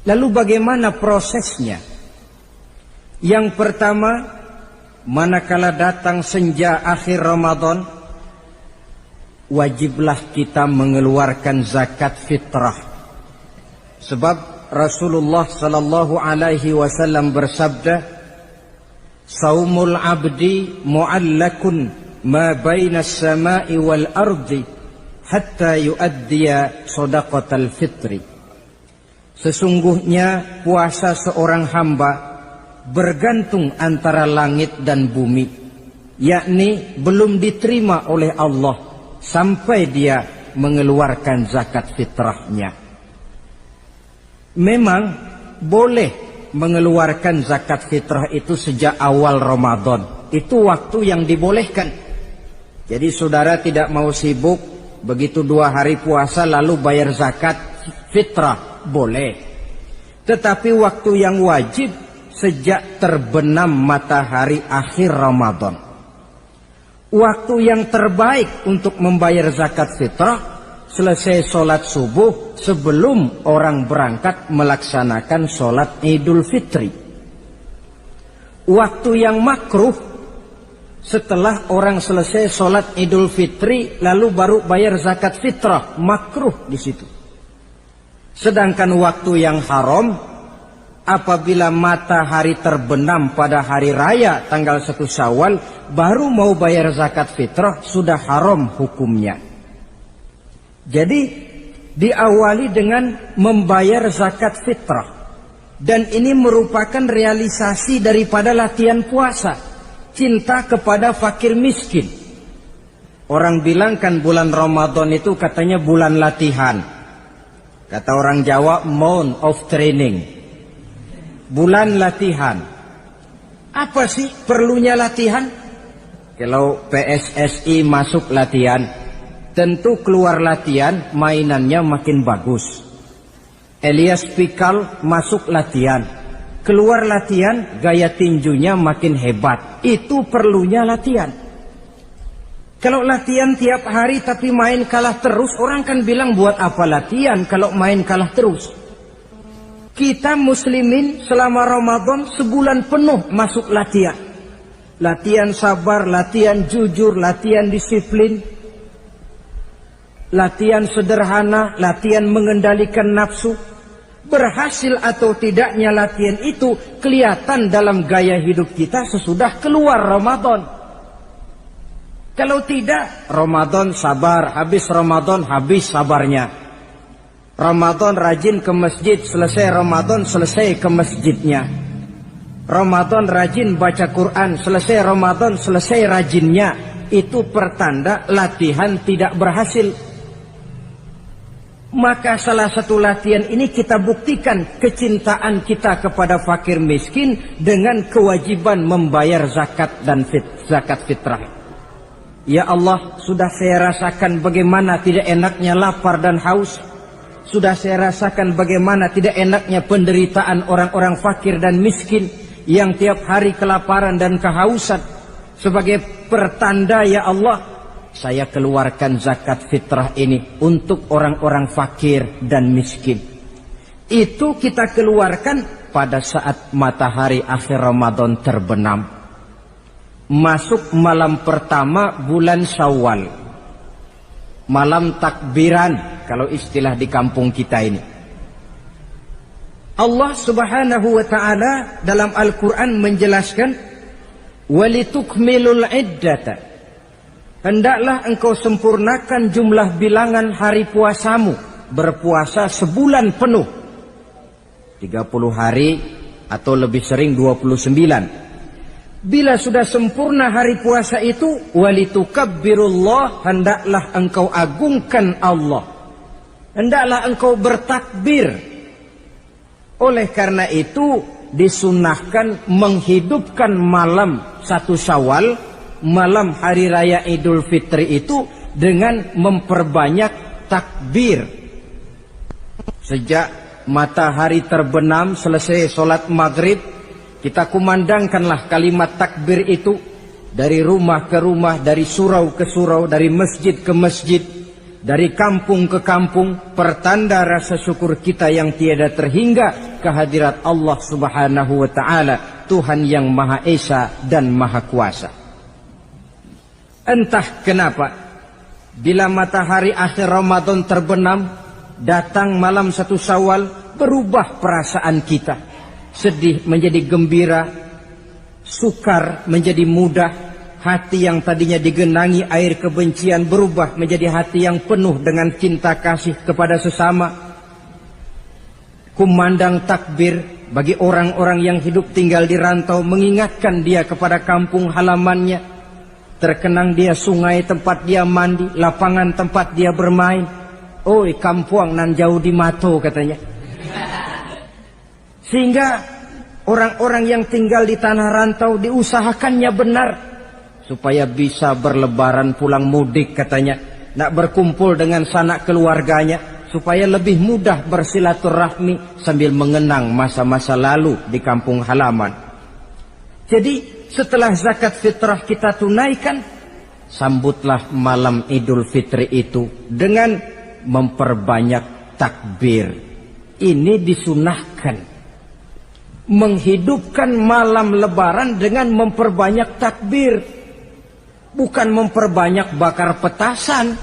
lalu bagaimana prosesnya? Yang pertama, manakala datang senja akhir Ramadan, wajiblah kita mengeluarkan zakat fitrah. Sebab Rasulullah sallallahu alaihi wasallam bersabda, "Saumul 'abdi mu'allakun ma baina as-sama'i wal ardi hatta yu'addiya shadaqatal fitri." Sesungguhnya puasa seorang hamba bergantung antara langit dan bumi, yakni belum diterima oleh Allah sampai dia mengeluarkan zakat fitrahnya. Memang boleh mengeluarkan zakat fitrah itu sejak awal Ramadan. Itu waktu yang dibolehkan. Jadi saudara tidak mau sibuk, begitu 2 hari puasa lalu bayar zakat fitrah, boleh. Tetapi waktu yang wajib sejak terbenam matahari akhir Ramadan. Waktu yang terbaik untuk membayar zakat fitrah selesai sholat subuh sebelum orang berangkat melaksanakan sholat Idul Fitri. Waktu yang makruh setelah orang selesai sholat Idul Fitri lalu baru bayar zakat fitrah, makruh di situ. Sedangkan waktu yang haram apabila matahari terbenam pada hari raya tanggal 1 Syawal baru mau bayar zakat fitrah, sudah haram hukumnya. Jadi diawali dengan membayar zakat fitrah. Dan ini merupakan realisasi daripada latihan puasa, cinta kepada fakir miskin. Orang bilang kan bulan Ramadan itu katanya bulan latihan. Kata orang Jawa, month of training. Bulan latihan. Apa sih perlunya latihan? Kalau PSSI masuk latihan, tentu keluar latihan mainannya makin bagus. Elias Pikal masuk latihan, keluar latihan gaya tinjunya makin hebat. Itu perlunya latihan. Kalau latihan tiap hari tapi main kalah terus, orang kan bilang buat apa latihan kalau main kalah terus. Kita muslimin selama Ramadan sebulan penuh masuk latihan. Latihan sabar, latihan jujur, latihan disiplin, latihan sederhana, latihan mengendalikan nafsu. Berhasil atau tidaknya latihan itu kelihatan dalam gaya hidup kita sesudah keluar Ramadan. Kalau tidak, Ramadan sabar, habis Ramadan habis sabarnya. Ramadan rajin ke masjid, selesai Ramadan selesai ke masjidnya. Ramadan rajin baca Quran, selesai Ramadan selesai rajinnya. Itu pertanda latihan tidak berhasil. Maka salah satu latihan ini kita buktikan kecintaan kita kepada fakir miskin dengan kewajiban membayar zakat dan zakat fitrah. Ya Allah, sudah saya rasakan bagaimana tidak enaknya lapar dan haus. Sudah saya rasakan bagaimana tidak enaknya penderitaan orang-orang fakir dan miskin yang tiap hari kelaparan dan kehausan. Sebagai pertanda, ya Allah, saya keluarkan zakat fitrah ini untuk orang-orang fakir dan miskin. Itu kita keluarkan pada saat matahari akhir Ramadan terbenam. Masuk malam pertama bulan Syawal. Malam takbiran kalau istilah di kampung kita ini. Allah Subhanahu wa taala dalam Al-Qur'an menjelaskan, "Walitukmilul iddata." Hendaklah engkau sempurnakan jumlah bilangan hari puasamu. Berpuasa sebulan penuh. 30 hari atau lebih sering 29. Bila sudah sempurna hari puasa itu, walitukabbirullah, hendaklah engkau agungkan Allah. Hendaklah engkau bertakbir. Oleh karena itu disunahkan menghidupkan malam 1 Syawal, malam hari raya Idul Fitri itu dengan memperbanyak takbir. Sejak matahari terbenam selesai sholat maghrib, kita kumandangkanlah kalimat takbir itu dari rumah ke rumah, dari surau ke surau, dari masjid ke masjid, dari kampung ke kampung, pertanda rasa syukur kita yang tiada terhingga kehadirat Allah Subhanahu wa taala, Tuhan yang Maha Esa dan Maha Kuasa. Entah kenapa, bila matahari akhir Ramadan terbenam, datang malam 1 Syawal, berubah perasaan kita. Sedih menjadi gembira, sukar menjadi mudah, hati yang tadinya digenangi air kebencian berubah menjadi hati yang penuh dengan cinta kasih kepada sesama. Kumandang takbir bagi orang-orang yang hidup tinggal di rantau, mengingatkan dia kepada kampung halamannya. Terkenang dia sungai tempat dia mandi, lapangan tempat dia bermain. Oi, kampuang nan jauh di mato katanya. Sehingga orang-orang yang tinggal di tanah rantau diusahakannya benar supaya bisa berlebaran pulang mudik katanya, nak berkumpul dengan sanak keluarganya supaya lebih mudah bersilaturahmi sambil mengenang masa-masa lalu di kampung halaman. Jadi setelah zakat fitrah kita tunaikan, sambutlah malam Idul Fitri itu dengan memperbanyak takbir. Ini disunahkan. Menghidupkan malam lebaran dengan memperbanyak takbir. Bukan memperbanyak bakar petasan.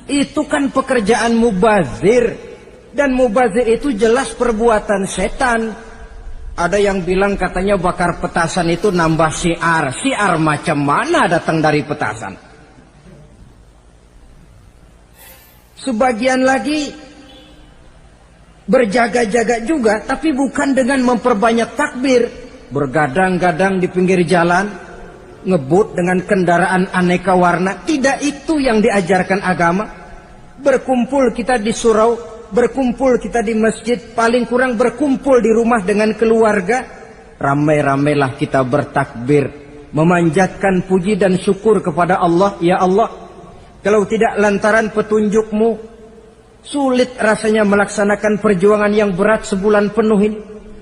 Itu kan pekerjaan mubazir. Dan mubazir itu jelas perbuatan setan. Ada yang bilang katanya bakar petasan itu nambah syiar. Syiar macam mana datang dari petasan? Sebagian lagi Berjaga-jaga juga, tapi bukan dengan memperbanyak takbir. Bergadang-gadang di pinggir jalan, ngebut dengan kendaraan aneka warna. Tidak itu yang diajarkan agama. Berkumpul kita di surau, berkumpul kita di masjid, paling kurang berkumpul di rumah dengan keluarga. Ramai-ramailah kita bertakbir, memanjatkan puji dan syukur kepada Allah. Ya Allah, kalau tidak lantaran petunjukmu, sulit rasanya melaksanakan perjuangan yang berat sebulan penuh ini.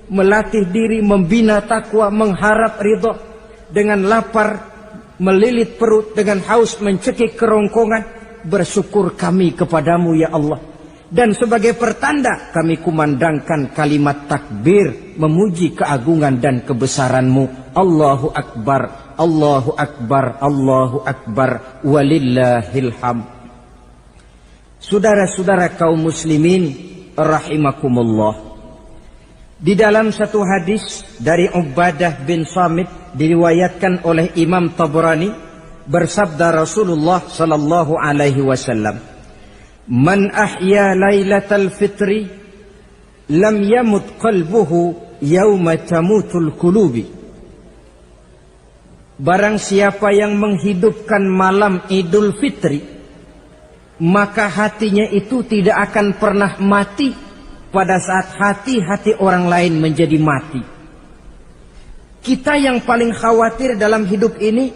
Melatih diri, membina takwa, mengharap ridho. Dengan lapar, melilit perut. Dengan haus, mencekik kerongkongan. Bersyukur kami kepadamu ya Allah. Dan sebagai pertanda, kami kumandangkan kalimat takbir, memuji keagungan dan kebesaranmu. Allahu Akbar, Allahu Akbar, Allahu Akbar, walillahil hamd. Saudara-saudara kaum muslimin rahimakumullah. Di dalam satu hadis dari Ubadah bin Samit diriwayatkan oleh Imam Tabrani, bersabda Rasulullah sallallahu alaihi wasallam, "Man ahya lailatal fitri lam yamut qalbuhu yauma tamutul qulubi." Barang siapa yang menghidupkan malam Idul Fitri, maka hatinya itu tidak akan pernah mati pada saat hati-hati orang lain menjadi mati. Kita yang paling khawatir dalam hidup ini,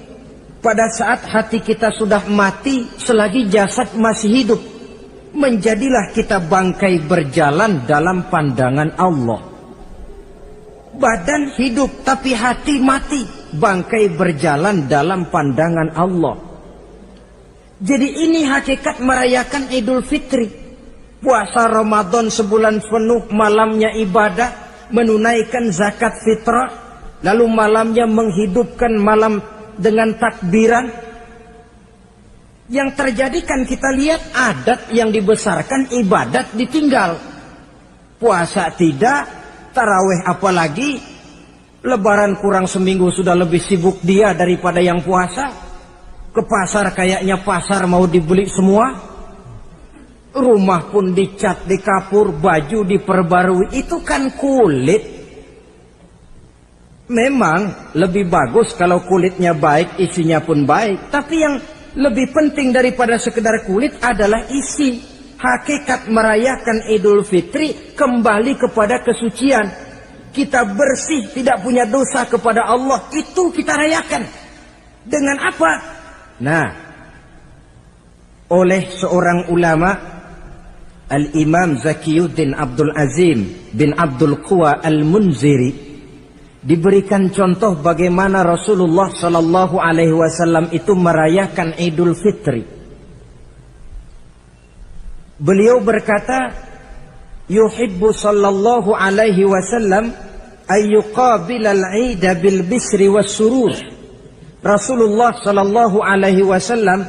pada saat hati kita sudah mati selagi jasad masih hidup, menjadilah kita bangkai berjalan dalam pandangan Allah. Badan hidup tapi hati mati, bangkai berjalan dalam pandangan Allah. Jadi ini hakikat merayakan Idul Fitri. Puasa Ramadan sebulan penuh, malamnya ibadah, menunaikan zakat fitrah, lalu malamnya menghidupkan malam dengan takbiran. Yang terjadi kan kita lihat adat yang dibesarkan, ibadat ditinggal. Puasa tidak, taraweh apalagi, lebaran kurang seminggu sudah lebih sibuk dia daripada yang puasa. Ke pasar kayaknya pasar mau dibeli semua. Rumah pun dicat, dikapur, baju diperbarui. Itu kan kulit. Memang lebih bagus kalau kulitnya baik, isinya pun baik. Tapi yang lebih penting daripada sekedar kulit adalah isi. Hakikat merayakan Idul Fitri kembali kepada kesucian. Kita bersih, tidak punya dosa kepada Allah. Itu kita rayakan. Dengan apa? Nah, oleh seorang ulama, Al-Imam Zakiyuddin Abdul Azim bin Abdul Quwa Al-Munziri, diberikan contoh bagaimana Rasulullah sallallahu alaihi wasallam itu merayakan Idul Fitri. Beliau berkata, yuhibbu sallallahu alaihi wasallam ayyuqabilal 'ida bil bisri was surur. Rasulullah sallallahu alaihi wasallam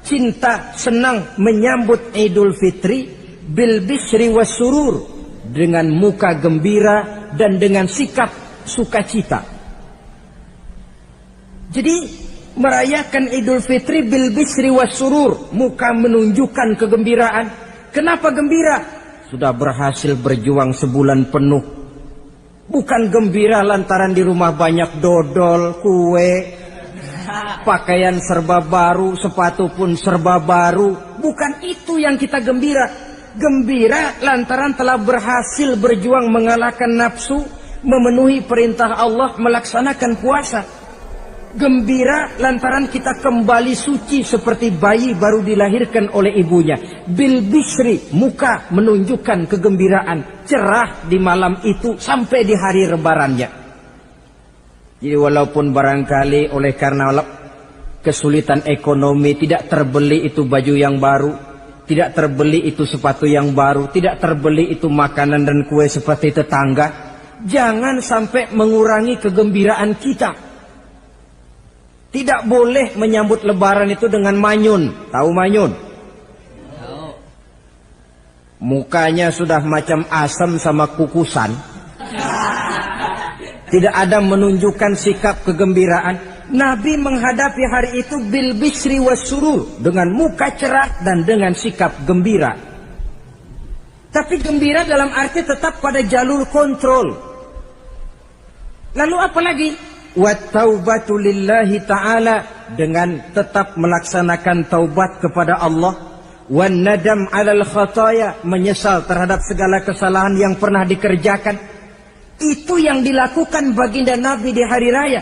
cinta, senang menyambut Idul Fitri bil bisri was surur, dengan muka gembira dan dengan sikap sukacita. Jadi merayakan Idul Fitri bil bisri was surur, muka menunjukkan kegembiraan. Kenapa gembira? Sudah berhasil berjuang sebulan penuh. Bukan gembira lantaran di rumah banyak dodol, kue, pakaian serba baru, sepatu pun serba baru. Bukan itu yang kita gembira. Gembira lantaran telah berhasil berjuang mengalahkan nafsu, memenuhi perintah Allah, melaksanakan puasa. Gembira lantaran kita kembali suci seperti bayi baru dilahirkan oleh ibunya. Bil bisri, muka menunjukkan kegembiraan, cerah di malam itu sampai di hari lebarannya. Jadi walaupun barangkali oleh karena kesulitan ekonomi tidak terbeli itu baju yang baru, tidak terbeli itu sepatu yang baru, tidak terbeli itu makanan dan kue seperti tetangga, jangan sampai mengurangi kegembiraan kita. Tidak boleh menyambut lebaran itu dengan manyun. Tahu manyun? Mukanya sudah macam asam sama kukusan. Tidak ada menunjukkan sikap kegembiraan. Nabi menghadapi hari itu bil bisri was surur, dengan muka cerah dan dengan sikap gembira. Tapi gembira dalam arti tetap pada jalur kontrol. Lalu apa lagi? Wattaubatu lillahi ta'ala, dengan tetap melaksanakan taubat kepada Allah. Wan nadam 'alal khataya, menyesal terhadap segala kesalahan yang pernah dikerjakan. Itu yang dilakukan baginda Nabi di hari raya.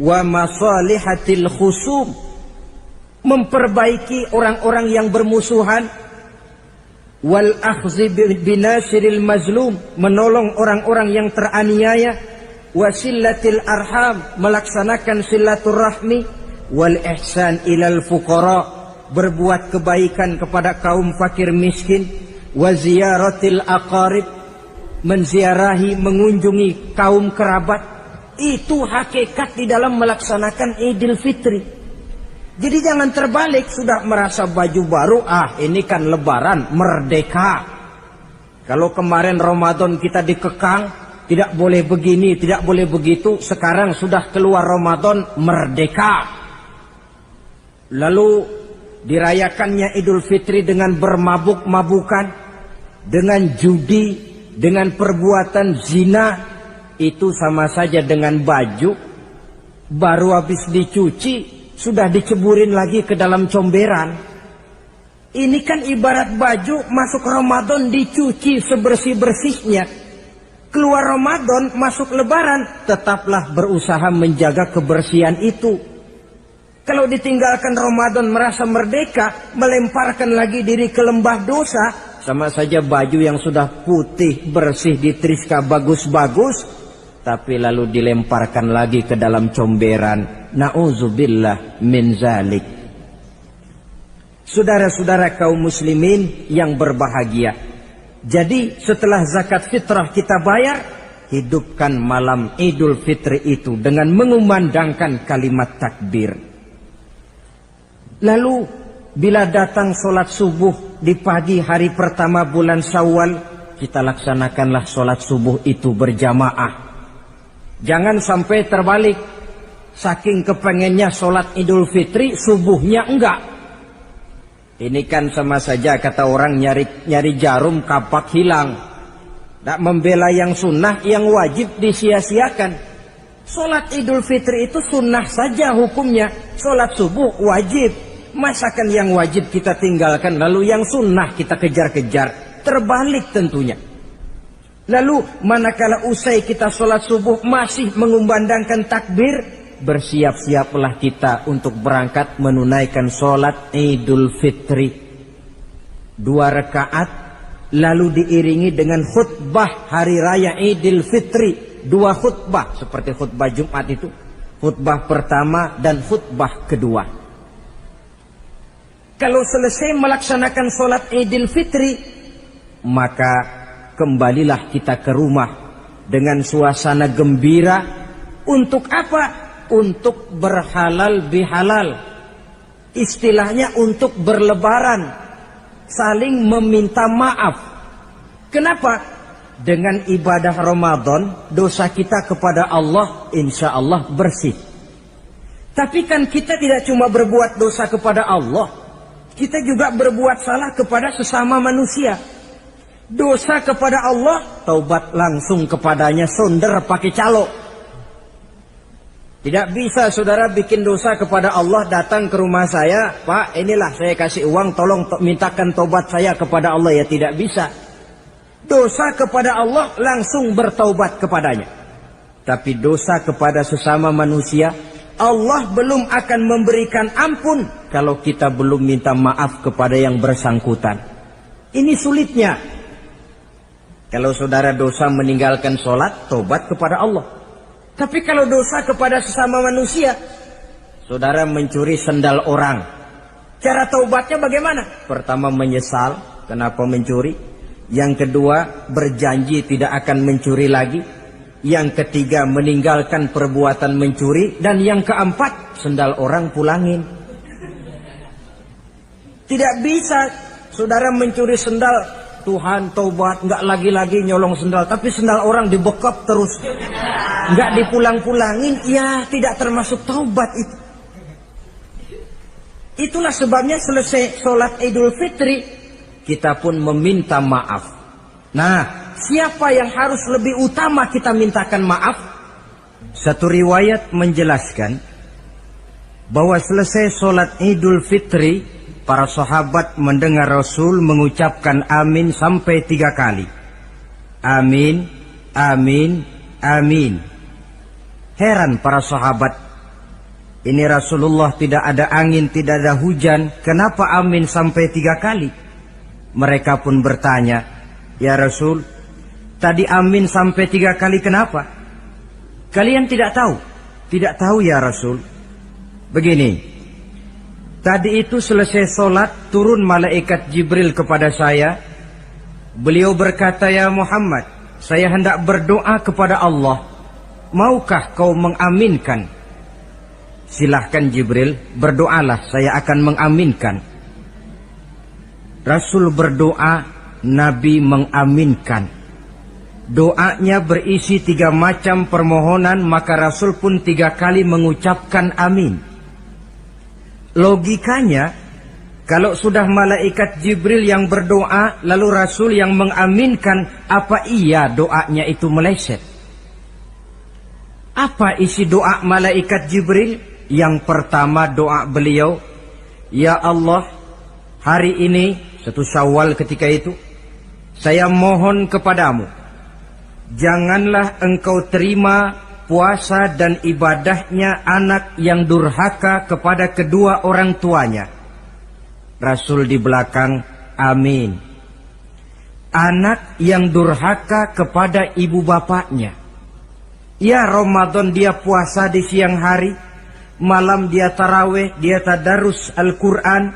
Wa masalihatil khusum, memperbaiki orang-orang yang bermusuhan. Wal akhzi binasiril mazlum, menolong orang-orang yang teraniaya. Wasillatil arham, melaksanakan silaturahmi. Wal ihsan ilal fuqara, berbuat kebaikan kepada kaum fakir miskin. Wa ziyaratil aqarib, menziarahi, mengunjungi kaum kerabat. Itu hakikat di dalam melaksanakan Idul Fitri. Jadi jangan terbalik, sudah merasa baju baru, ini kan lebaran, merdeka. Kalau kemarin Ramadan kita dikekang, tidak boleh begini, tidak boleh begitu. Sekarang sudah keluar Ramadan, merdeka. Lalu dirayakannya Idul Fitri dengan bermabuk-mabukan, dengan judi, dengan perbuatan zina. Itu sama saja dengan baju baru habis dicuci, sudah diceburin lagi ke dalam comberan. Ini kan ibarat baju masuk Ramadan dicuci sebersih-bersihnya. Keluar Ramadan, masuk Lebaran, tetaplah berusaha menjaga kebersihan itu. Kalau ditinggalkan Ramadan merasa merdeka, melemparkan lagi diri ke lembah dosa, sama saja baju yang sudah putih, bersih, ditriska bagus-bagus, tapi lalu dilemparkan lagi ke dalam comberan. Na'udzubillah min zalik. Saudara-saudara kaum muslimin yang berbahagia, jadi setelah zakat fitrah kita bayar, hidupkan malam Idul Fitri itu dengan mengumandangkan kalimat takbir. Lalu bila datang sholat subuh di pagi hari pertama bulan Syawal, kita laksanakanlah sholat subuh itu berjamaah. Jangan sampai terbalik, saking kepengennya sholat Idul Fitri, subuhnya enggak. Ini kan sama saja kata orang nyari jarum kapak hilang. Tak membela yang sunnah, yang wajib disia-siakan. Sholat Idul Fitri itu sunnah saja hukumnya. Sholat subuh wajib. Masakan yang wajib kita tinggalkan, lalu yang sunnah kita kejar-kejar. Terbalik tentunya. Lalu manakala usai kita sholat subuh masih mengumandangkan takbir, bersiap-siaplah kita untuk berangkat menunaikan sholat Idul Fitri. 2 rakaat, lalu diiringi dengan khutbah hari raya Idul Fitri. 2 khutbah, seperti khutbah Jumat itu. Khutbah pertama dan khutbah kedua. Kalau selesai melaksanakan sholat Idul Fitri, maka kembalilah kita ke rumah dengan suasana gembira. Untuk apa? Untuk berhalal bihalal. Istilahnya untuk berlebaran, saling meminta maaf. Kenapa? Dengan ibadah Ramadan, dosa kita kepada Allah insya Allah bersih. Tapi kan kita tidak cuma berbuat dosa kepada Allah, kita juga berbuat salah kepada sesama manusia. Dosa kepada Allah, taubat langsung kepadanya, sonder pakai calo. Tidak bisa saudara bikin dosa kepada Allah, datang ke rumah saya, Pak inilah saya kasih uang, tolong mintakan taubat saya kepada Allah. Ya tidak bisa. Dosa kepada Allah langsung bertaubat kepadanya. Tapi dosa kepada sesama manusia, Allah belum akan memberikan ampun kalau kita belum minta maaf kepada yang bersangkutan. Ini sulitnya. Kalau saudara dosa meninggalkan sholat, taubat kepada Allah. Tapi kalau dosa kepada sesama manusia, saudara mencuri sendal orang, cara taubatnya bagaimana? Pertama menyesal, kenapa mencuri? Yang kedua berjanji tidak akan mencuri lagi. Yang ketiga meninggalkan perbuatan mencuri. Dan yang keempat, sendal orang pulangin. Tidak bisa saudara mencuri sendal, Tuhan taubat, nggak lagi-lagi nyolong sendal, tapi sendal orang dibekap terus, nggak dipulang-pulangin, ya tidak termasuk taubat itu. Itulah sebabnya selesai sholat Idul Fitri, kita pun meminta maaf. Nah, siapa yang harus lebih utama kita mintakan maaf? Satu riwayat menjelaskan bahwa selesai sholat Idul Fitri, para sahabat mendengar Rasul mengucapkan amin sampai 3 kali. Amin, amin, amin. Heran para sahabat, ini Rasulullah tidak ada angin, tidak ada hujan, kenapa amin sampai 3 kali? Mereka pun bertanya, ya Rasul, tadi amin sampai 3 kali kenapa? Kalian tidak tahu? Tidak tahu ya Rasul. Begini, tadi itu selesai sholat, turun malaikat Jibril kepada saya. Beliau berkata, ya Muhammad, saya hendak berdoa kepada Allah. Maukah kau mengaminkan? Silahkan Jibril, berdoalah, saya akan mengaminkan. Rasul berdoa, Nabi mengaminkan. Doanya berisi 3 macam permohonan, maka Rasul pun 3 kali mengucapkan amin. Logikanya, kalau sudah malaikat Jibril yang berdoa, lalu Rasul yang mengaminkan, apa iya doanya itu meleset? Apa isi doa malaikat Jibril? Yang pertama doa beliau, ya Allah, hari ini, 1 Syawal ketika itu, saya mohon kepadamu, janganlah engkau terima puasa dan ibadahnya anak yang durhaka kepada kedua orang tuanya. Rasul di belakang, amin. Anak yang durhaka kepada ibu bapaknya. Ya Ramadan dia puasa di siang hari, malam dia taraweh, dia tadarus Al-Quran.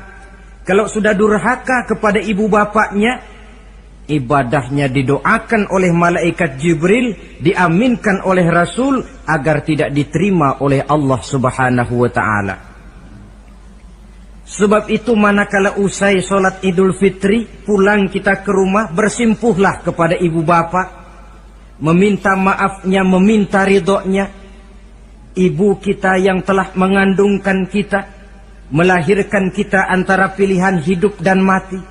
Kalau sudah durhaka kepada ibu bapaknya, ibadahnya didoakan oleh malaikat Jibril, diaminkan oleh Rasul agar tidak diterima oleh Allah Subhanahu wa ta'ala. Sebab itu manakala usai sholat Idul Fitri, pulang kita ke rumah, bersimpuhlah kepada ibu bapa, meminta maafnya, meminta ridhonya. Ibu kita yang telah mengandungkan kita, melahirkan kita antara pilihan hidup dan mati.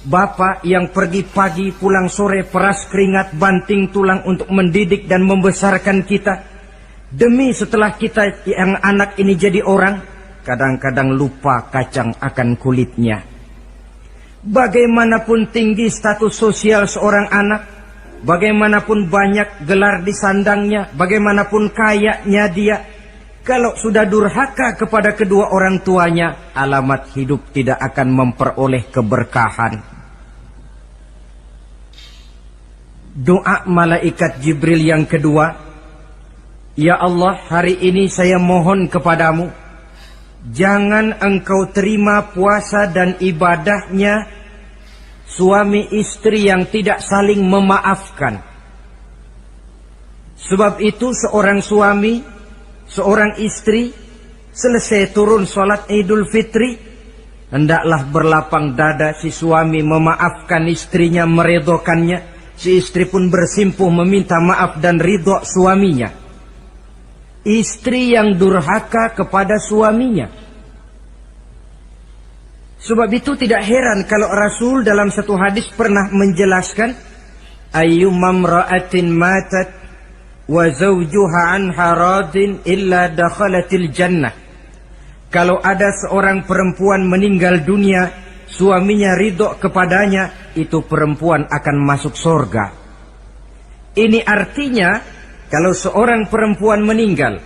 Bapak yang pergi pagi pulang sore, peras keringat banting tulang untuk mendidik dan membesarkan kita. Demi setelah kita yang anak ini jadi orang, kadang-kadang lupa kacang akan kulitnya. Bagaimanapun tinggi status sosial seorang anak, bagaimanapun banyak gelar di sandangnya, bagaimanapun kayanya dia, kalau sudah durhaka kepada kedua orang tuanya, alamat hidup tidak akan memperoleh keberkahan. Doa malaikat Jibril yang kedua, ya Allah, hari ini saya mohon kepadamu, jangan engkau terima puasa dan ibadahnya suami istri yang tidak saling memaafkan. Sebab itu seorang suami, seorang istri, selesai turun sholat Idul Fitri, hendaklah berlapang dada si suami memaafkan istrinya, meridhokannya. Si istri pun bersimpuh meminta maaf dan ridho suaminya. Istri yang durhaka kepada suaminya. Sebab itu tidak heran kalau Rasul dalam satu hadis pernah menjelaskan, ayyumam ra'atin matat wa zawjuha anha radin illa dakhalatil jannah. Kalau ada seorang perempuan meninggal dunia, suaminya ridho kepadanya, itu perempuan akan masuk surga. Ini artinya, kalau seorang perempuan meninggal,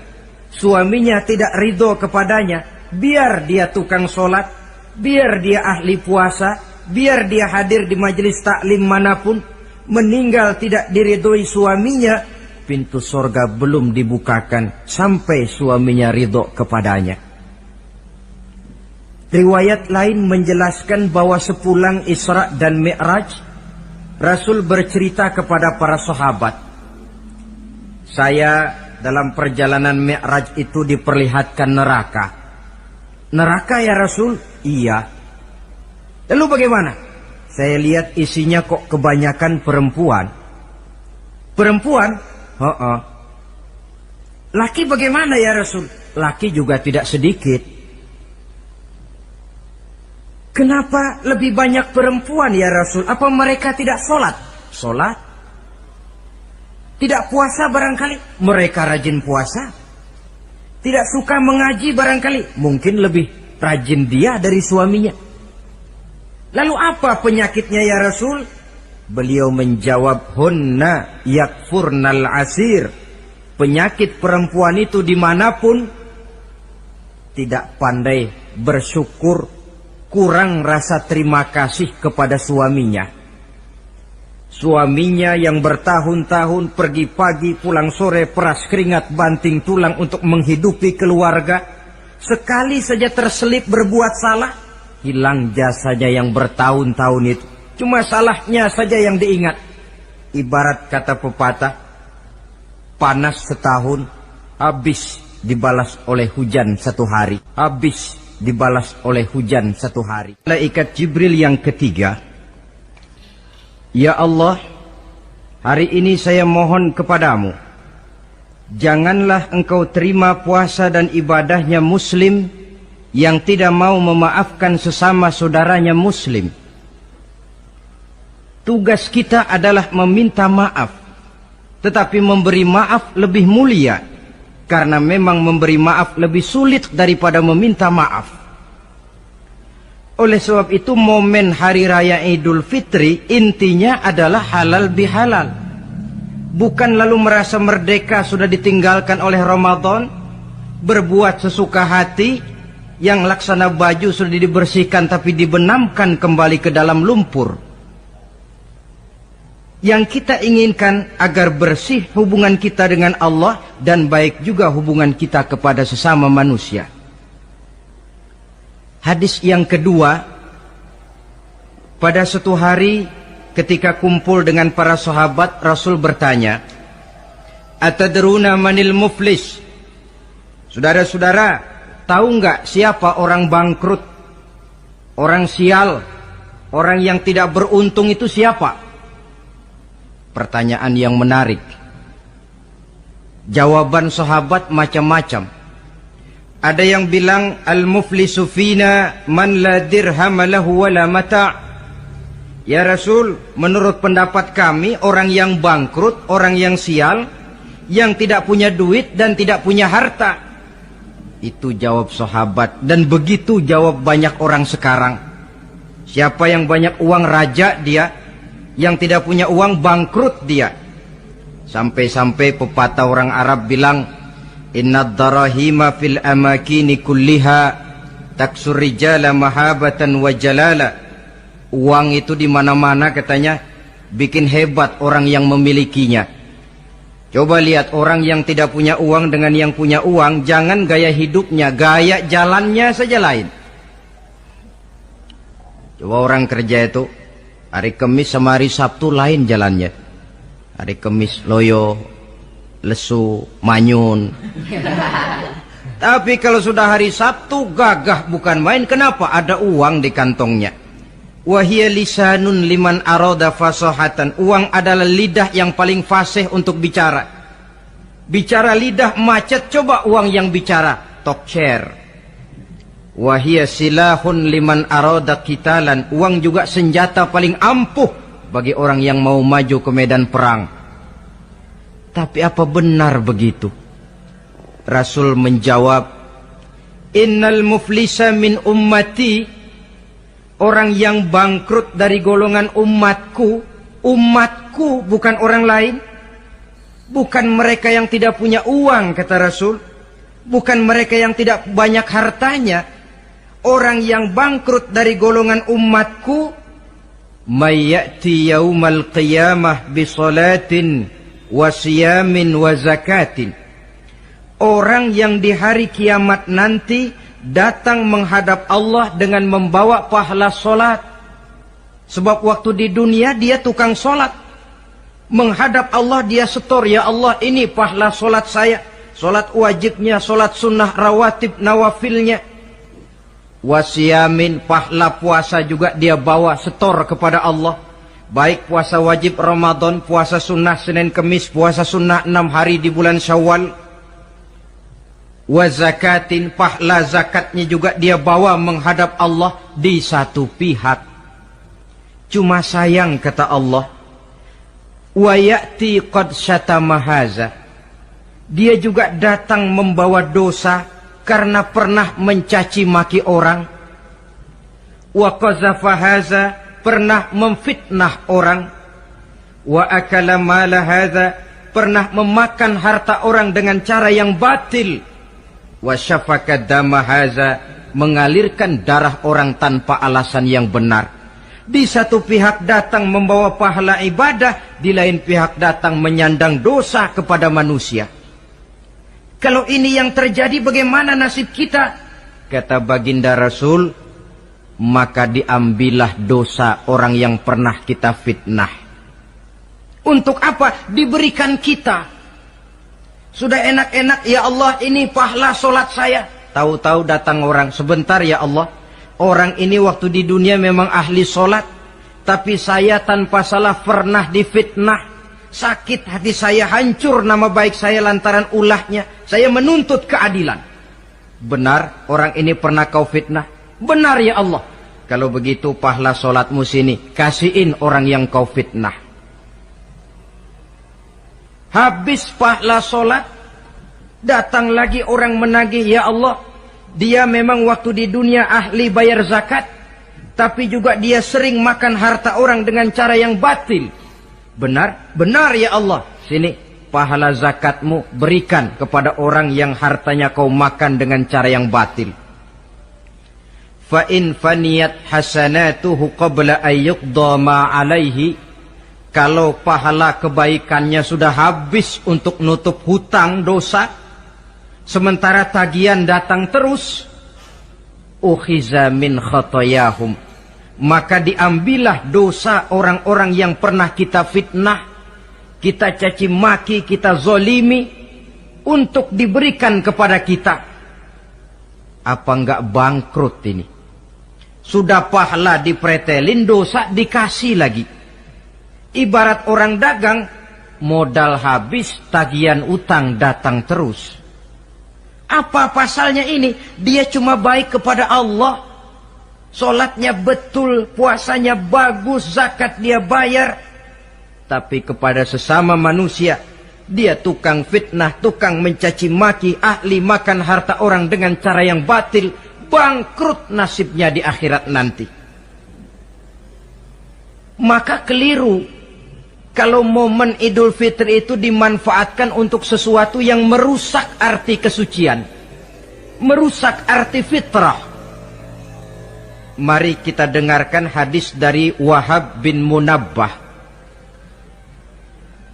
suaminya tidak ridho kepadanya, biar dia tukang sholat, biar dia ahli puasa, biar dia hadir di majelis taklim manapun, meninggal tidak diridhoi suaminya, pintu surga belum dibukakan sampai suaminya ridho kepadanya. Riwayat lain menjelaskan bahwa sepulang Isra dan Mi'raj, Rasul bercerita kepada para sahabat, saya dalam perjalanan Mi'raj itu diperlihatkan neraka. Neraka ya Rasul? Iya. Lalu bagaimana? Saya lihat isinya kok kebanyakan perempuan. Perempuan? Laki bagaimana ya Rasul? Laki juga tidak sedikit. Kenapa lebih banyak perempuan ya Rasul? Apa mereka tidak sholat? Sholat. Tidak puasa barangkali? Mereka rajin puasa. Tidak suka mengaji barangkali? Mungkin lebih rajin dia dari suaminya. Lalu apa penyakitnya ya Rasul? Beliau menjawab, hunna yakfurnal asir. Penyakit perempuan itu dimanapun, tidak pandai bersyukur, kurang rasa terima kasih kepada suaminya. Suaminya yang bertahun-tahun pergi pagi pulang sore, peras keringat banting tulang untuk menghidupi keluarga, sekali saja terselip berbuat salah, hilang jasanya yang bertahun-tahun itu. Cuma salahnya saja yang diingat. Ibarat kata pepatah, panas setahun, habis dibalas oleh hujan satu hari. Habis dibalas oleh hujan satu hari. Malaikat Jibril yang ketiga, ya Allah, hari ini saya mohon kepadamu, janganlah engkau terima puasa dan ibadahnya muslim yang tidak mau memaafkan sesama saudaranya muslim. Tugas kita adalah meminta maaf, tetapi memberi maaf lebih mulia, karena memang memberi maaf lebih sulit daripada meminta maaf. Oleh sebab itu momen hari raya Idul Fitri intinya adalah halal bihalal. Bukan lalu merasa merdeka sudah ditinggalkan oleh Ramadan, berbuat sesuka hati, yang laksana baju sudah dibersihkan tapi dibenamkan kembali ke dalam lumpur. Yang kita inginkan agar bersih hubungan kita dengan Allah dan baik juga hubungan kita kepada sesama manusia. Hadis yang kedua, pada suatu hari ketika kumpul dengan para sahabat, Rasul bertanya, "Atadruna manil muflis?" Saudara-saudara, tahu nggak siapa orang bangkrut, orang sial, orang yang tidak beruntung itu siapa? Pertanyaan yang menarik. Jawaban sahabat macam-macam. Ada yang bilang, al-muflisu fina man la dirham lahu wala mata'. Ya Rasul, menurut pendapat kami, orang yang bangkrut, orang yang sial, yang tidak punya duit dan tidak punya harta. Itu jawab sahabat, dan begitu jawab banyak orang sekarang. Siapa yang banyak uang, raja dia. Yang tidak punya uang, bangkrut dia. Sampai-sampai pepatah orang Arab bilang, innad darahima fil amakini kulliha taksur rijala mahabatan wa jalala. Uang itu di mana-mana katanya bikin hebat orang yang memilikinya. Coba lihat orang yang tidak punya uang dengan yang punya uang, jangan gaya hidupnya, gaya jalannya saja lain. Coba orang kerja itu hari Kamis sama hari Sabtu lain jalannya. Hari Kamis loyo, lesu, manyun. Tapi kalau sudah hari Sabtu gagah bukan main. Kenapa? Ada uang di kantongnya. Wahia lisanun liman arada fasahatan. Uang adalah lidah yang paling fasih untuk bicara. Bicara lidah macet, coba uang yang bicara. Talk share. Wahia silahun liman arada qitalan. Uang juga senjata paling ampuh bagi orang yang mau maju ke medan perang. Tapi apa benar begitu? Rasul menjawab, innal muflisa min ummati. Orang yang bangkrut dari golongan umatku. Umatku bukan orang lain. Bukan mereka yang tidak punya uang, kata Rasul. Bukan mereka yang tidak banyak hartanya. Orang yang bangkrut dari golongan umatku, mayyati yaumal qiyamah bisolatin wa siyamin wa zakatin. Orang yang di hari kiamat nanti datang menghadap Allah dengan membawa pahala solat. Sebab waktu di dunia dia tukang solat. Menghadap Allah dia setor, ya Allah ini pahala solat saya. Solat wajibnya, solat sunnah rawatib nawafilnya. Wasiyamin, pahala puasa juga dia bawa setor kepada Allah. Baik puasa wajib Ramadan, puasa sunnah Senin Kemis, puasa sunnah 6 hari di bulan Syawal. Wa zakatin, pahala zakatnya juga dia bawa menghadap Allah di satu pihak. Cuma sayang kata Allah, wa ya'ti qad syatama haza, dia juga datang membawa dosa karena pernah mencaci maki orang. Wa qazafa haza, pernah memfitnah orang. Wa akala mala haza, pernah memakan harta orang dengan cara yang batil. Wa syafaka dama haza, mengalirkan darah orang tanpa alasan yang benar. Di satu pihak datang membawa pahala ibadah, di lain pihak datang menyandang dosa kepada manusia. Kalau ini yang terjadi, bagaimana nasib kita? Kata baginda Rasul, maka diambillah dosa orang yang pernah kita fitnah. Untuk apa? Diberikan kita. Sudah enak-enak, ya Allah, ini pahala solat saya. Tahu-tahu datang orang, sebentar ya Allah, orang ini waktu di dunia memang ahli solat, tapi saya tanpa salah pernah difitnah. Sakit hati saya, hancur nama baik saya lantaran ulahnya. Saya menuntut keadilan. Benar, orang ini pernah kau fitnah? Benar ya Allah. Kalau begitu pahala solatmu sini, kasihin orang yang kau fitnah. Habis pahala solat, datang lagi orang menagih, ya Allah, dia memang waktu di dunia ahli bayar zakat, tapi juga dia sering makan harta orang dengan cara yang batil. Benar? Benar ya Allah. Sini, pahala zakatmu berikan kepada orang yang hartanya kau makan dengan cara yang batil. Fa in faniyat hasanatuhu qabla ayyuqda ma alaihi, kalau pahala kebaikannya sudah habis untuk nutup hutang dosa, sementara tagihan datang terus, ukhiza min khotoyahum, maka diambillah dosa orang-orang yang pernah kita fitnah, kita caci maki, kita zolimi, untuk diberikan kepada kita. Apa enggak bangkrut ini? Sudah pahala dipretelin, dosa dikasih lagi. Ibarat orang dagang, modal habis, tagihan utang datang terus. Apa pasalnya ini? Dia cuma baik kepada Allah. Solatnya betul, puasanya bagus, zakat dia bayar. Tapi kepada sesama manusia, dia tukang fitnah, tukang mencaci maki, ahli makan harta orang dengan cara yang batil. Bangkrut nasibnya di akhirat nanti. Maka keliru kalau momen Idul Fitri itu dimanfaatkan untuk sesuatu yang merusak arti kesucian, merusak arti fitrah. Mari kita dengarkan hadis dari Wahab bin Munabbah.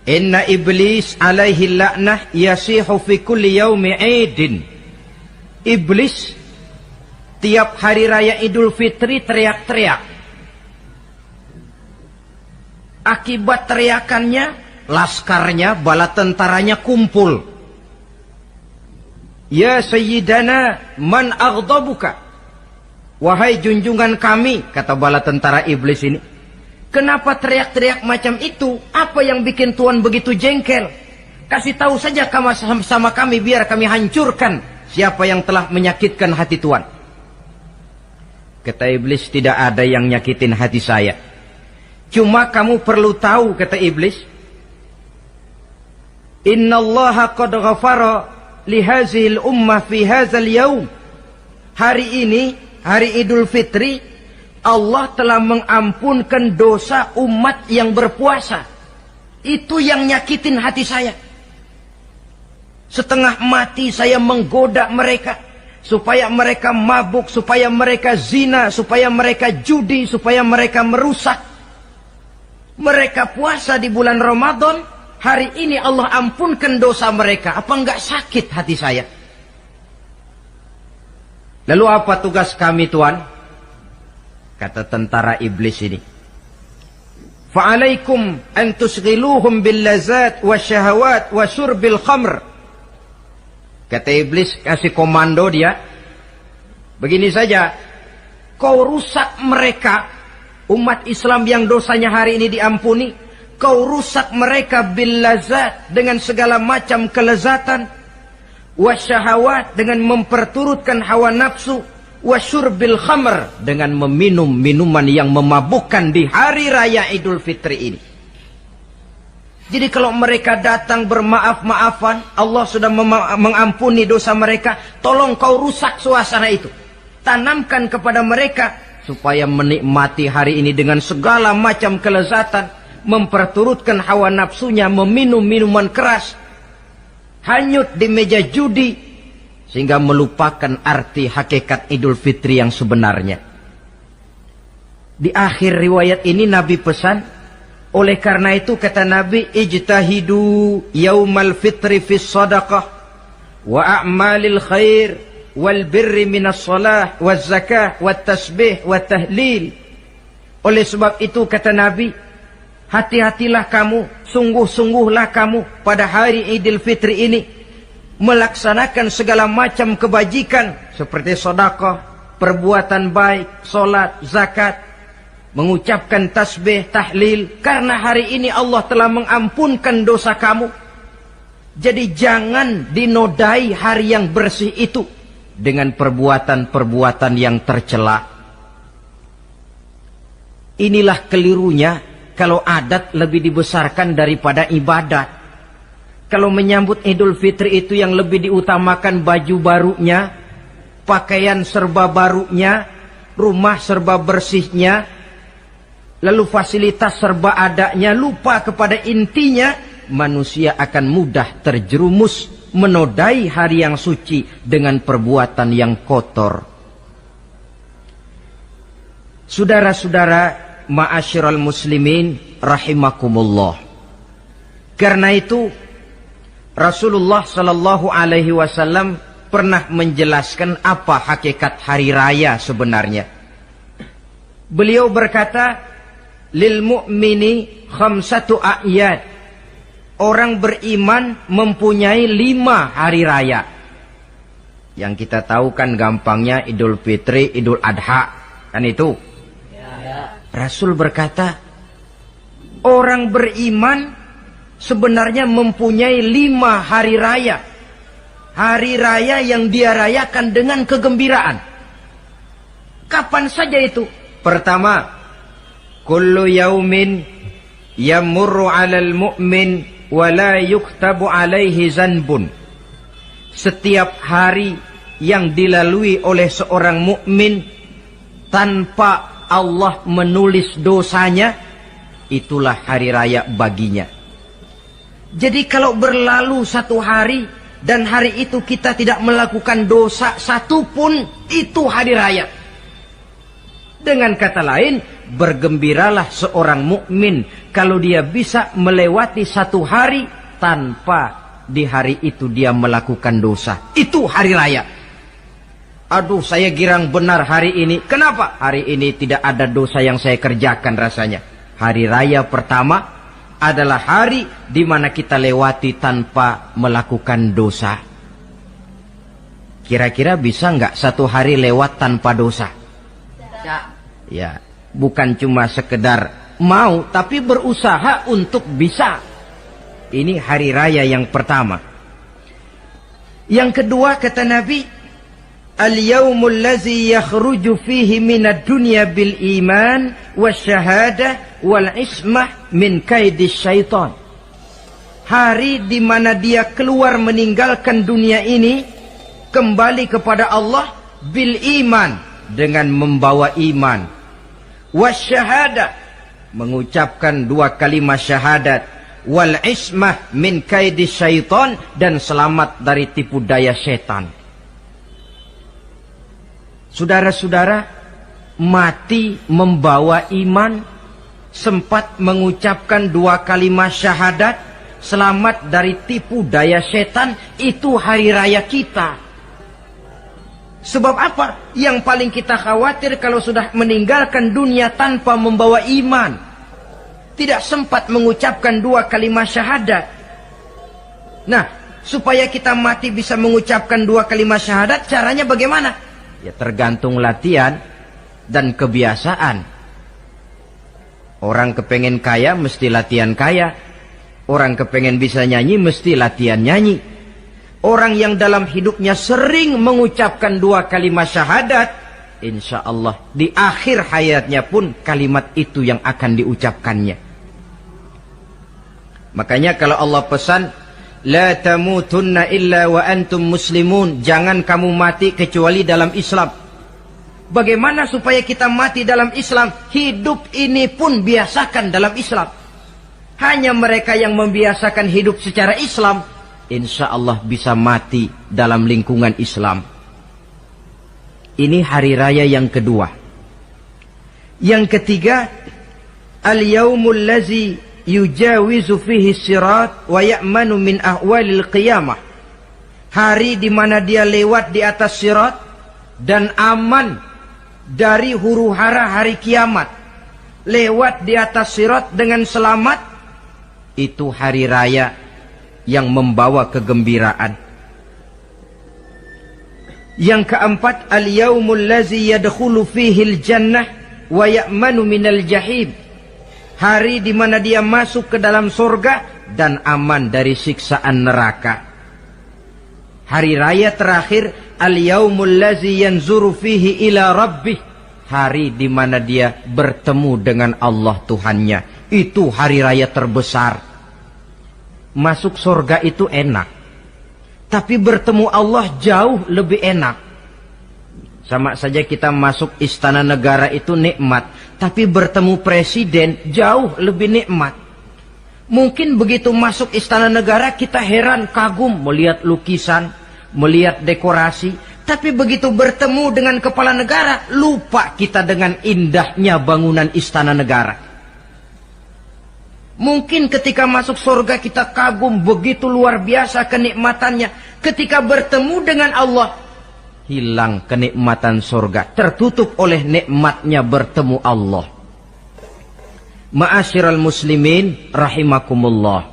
Inna iblis alaihi la'nah yasihu fi kulli yaumi idin. Iblis tiap hari raya Idul Fitri teriak-teriak. Akibat teriakannya, laskarnya, bala tentaranya kumpul. Ya Sayyidana, man aghdabuka? Wahai junjungan kami, kata bala tentara iblis ini, kenapa teriak-teriak macam itu? Apa yang bikin Tuhan begitu jengkel? Kasih tahu saja sama kami, biar kami hancurkan siapa yang telah menyakitkan hati Tuhan. Kata iblis, tidak ada yang nyakitin hati saya. Cuma kamu perlu tahu, kata iblis, innallaha qad ghafara li hazihil ummah fi hadzal yaum. Hari ini, hari Idul Fitri, Allah telah mengampunkan dosa umat yang berpuasa. Itu yang nyakitin hati saya. Setengah mati saya menggoda mereka, supaya mereka mabuk, supaya mereka zina, supaya mereka judi, supaya mereka merusak. Mereka puasa di bulan Ramadan, hari ini Allah ampunkan dosa mereka. Apa enggak sakit hati saya? Lalu apa tugas kami, Tuhan? Kata tentara iblis ini, fa'alaikum an tusghiluhum bil lazat wasyahawat wa syurbil khamr. Kata iblis, kasih komando dia, begini saja, kau rusak mereka, umat Islam yang dosanya hari ini diampuni, kau rusak mereka bil lazat, dengan segala macam kelezatan, wasyahawat dengan memperturutkan hawa nafsu, wasyurbil khamr dengan meminum minuman yang memabukkan di hari raya Idul Fitri ini. Jadi kalau mereka datang bermaaf-maafan, Allah sudah mengampuni dosa mereka. Tolong kau rusak suasana itu. Tanamkan kepada mereka supaya menikmati hari ini dengan segala macam kelezatan, memperturutkan hawa nafsunya, meminum minuman keras, hanyut di meja judi, sehingga melupakan arti hakikat Idul Fitri yang sebenarnya. Di akhir riwayat ini Nabi pesan, oleh karena itu kata Nabi, ijtahidu yaumal fitri fis sadaqah wa a'malil khair wal birri minas salah waz zakah wat tasbih wat tahlil. Oleh sebab itu kata Nabi, hati-hatilah kamu, sungguh-sungguhlah kamu pada hari Idul Fitri ini melaksanakan segala macam kebajikan seperti sedekah, perbuatan baik, salat, zakat, mengucapkan tasbih, tahlil, karena hari ini Allah telah mengampunkan dosa kamu. Jadi jangan dinodai hari yang bersih itu dengan perbuatan-perbuatan yang tercela. Inilah kelirunya kalau adat lebih dibesarkan daripada ibadat. Kalau menyambut Idul Fitri itu yang lebih diutamakan baju barunya, pakaian serba barunya, rumah serba bersihnya, lalu fasilitas serba adanya, lupa kepada intinya, manusia akan mudah terjerumus menodai hari yang suci dengan perbuatan yang kotor. Saudara-saudara, ma'asyiral muslimin rahimakumullah. Karena itu Rasulullah sallallahu alaihi wasallam pernah menjelaskan apa hakikat hari raya sebenarnya. Beliau berkata, lil mu'mini khamsatu a'yad. Orang beriman mempunyai 5 hari raya. Yang kita tahu kan gampangnya Idul Fitri, Idul Adha, kan itu. Rasul berkata, orang beriman sebenarnya mempunyai 5 hari raya. Hari raya yang dia rayakan dengan kegembiraan. Kapan saja itu? Pertama, kullu yaumin yamurru 'alal mu'min wa la yuktabu 'alaihi zanbun. Setiap hari yang dilalui oleh seorang mukmin tanpa Allah menulis dosanya, itulah hari raya baginya. Jadi kalau berlalu satu hari dan hari itu kita tidak melakukan dosa satupun, itu hari raya. Dengan kata lain, bergembiralah seorang mukmin kalau dia bisa melewati satu hari tanpa di hari itu dia melakukan dosa. Itu hari raya. Aduh, saya girang benar hari ini. Kenapa? Hari ini tidak ada dosa yang saya kerjakan rasanya. Hari raya pertama adalah hari di mana kita lewati tanpa melakukan dosa. Kira-kira bisa nggak satu hari lewat tanpa dosa? Ya, bukan cuma sekedar mau, tapi berusaha untuk bisa. Ini hari raya yang pertama. Yang kedua kata Nabi, al-yaumul ladzi yakhruju fihi minad dunya bil iman wasyahadah wal ismah min kaidis syaitan. Hari di mana dia keluar meninggalkan dunia ini, kembali kepada Allah bil iman, dengan membawa iman, wasyahadah, mengucapkan 2 kalimat syahadat, wal ismah min kaidis syaitan, dan selamat dari tipu daya setan. Saudara-saudara, mati membawa iman, sempat mengucapkan 2 kalimat syahadat, selamat dari tipu daya setan, itu hari raya kita. Sebab apa? Yang paling kita khawatir kalau sudah meninggalkan dunia tanpa membawa iman, tidak sempat mengucapkan 2 kalimat syahadat. Nah, supaya kita mati bisa mengucapkan 2 kalimat syahadat, caranya bagaimana? Ya tergantung latihan dan kebiasaan. Orang kepengen kaya mesti latihan kaya. Orang kepengen bisa nyanyi mesti latihan nyanyi. orang yang dalam hidupnya sering mengucapkan 2 kalimat syahadat, insya Allah di akhir hayatnya pun kalimat itu yang akan diucapkannya. Makanya kalau Allah pesan, la tamutunna illa wa antum muslimun, jangan kamu mati kecuali dalam Islam. Bagaimana supaya kita mati dalam Islam? Hidup ini pun biasakan dalam Islam. Hanya mereka yang membiasakan hidup secara Islam, insya Allah bisa mati dalam lingkungan Islam. Ini hari raya yang kedua. Yang ketiga, al-yaumul lazi yujawizu fihi sirat wa ya'manu min ahwalil qiyamah. Hari di mana dia lewat di atas sirat dan aman dari huru-hara hari kiamat. Lewat di atas sirat dengan selamat, itu hari raya yang membawa kegembiraan. Yang keempat, al-yaumul lazi yadkhulu fihi al-jannah wa ya'manu minal jahim. Hari di mana dia masuk ke dalam surga dan aman dari siksaan neraka. Hari raya terakhir, al-yaumul lazi yanzuru fihi ila rabbih. Hari di mana dia bertemu dengan Allah Tuhannya. Itu hari raya terbesar. Masuk surga itu enak, tapi bertemu Allah jauh lebih enak. Sama saja kita masuk istana negara itu nikmat, tapi bertemu presiden jauh lebih nikmat. Mungkin begitu masuk istana negara kita heran, kagum melihat lukisan, melihat dekorasi, tapi begitu bertemu dengan kepala negara, lupa kita dengan indahnya bangunan istana negara. Mungkin ketika masuk surga kita kagum, begitu luar biasa kenikmatannya. Ketika bertemu dengan Allah, hilang kenikmatan surga, tertutup oleh nikmatnya bertemu Allah. Ma'asyiral muslimin rahimakumullah.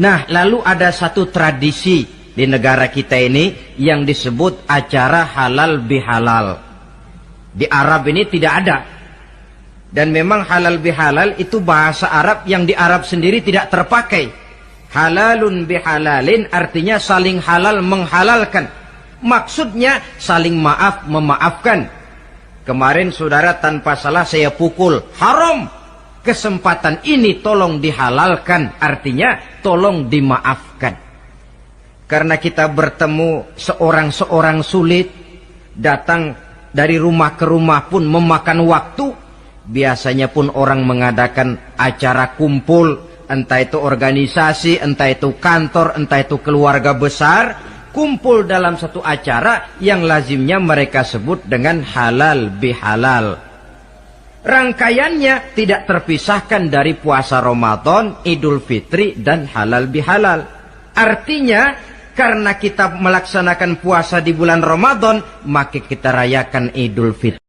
Nah, lalu ada satu tradisi di negara kita ini yang disebut acara halal bihalal. Di Arab ini tidak ada. Dan memang halal bihalal itu bahasa Arab yang di Arab sendiri tidak terpakai. Halalun bihalalin artinya saling halal menghalalkan. Maksudnya saling maaf memaafkan. Kemarin saudara tanpa salah saya pukul, haram. Kesempatan ini tolong dihalalkan, artinya tolong dimaafkan. Karena kita bertemu seorang-seorang sulit, datang dari rumah ke rumah pun memakan waktu. Biasanya pun orang mengadakan acara kumpul, entah itu organisasi, entah itu kantor, entah itu keluarga besar, kumpul dalam satu acara yang lazimnya mereka sebut dengan halal bihalal. Rangkaiannya tidak terpisahkan dari puasa Ramadan, Idul Fitri, dan halal bihalal. Artinya, karena kita melaksanakan puasa di bulan Ramadan, maka kita rayakan Idul Fitri.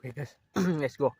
Oke guys, let's go.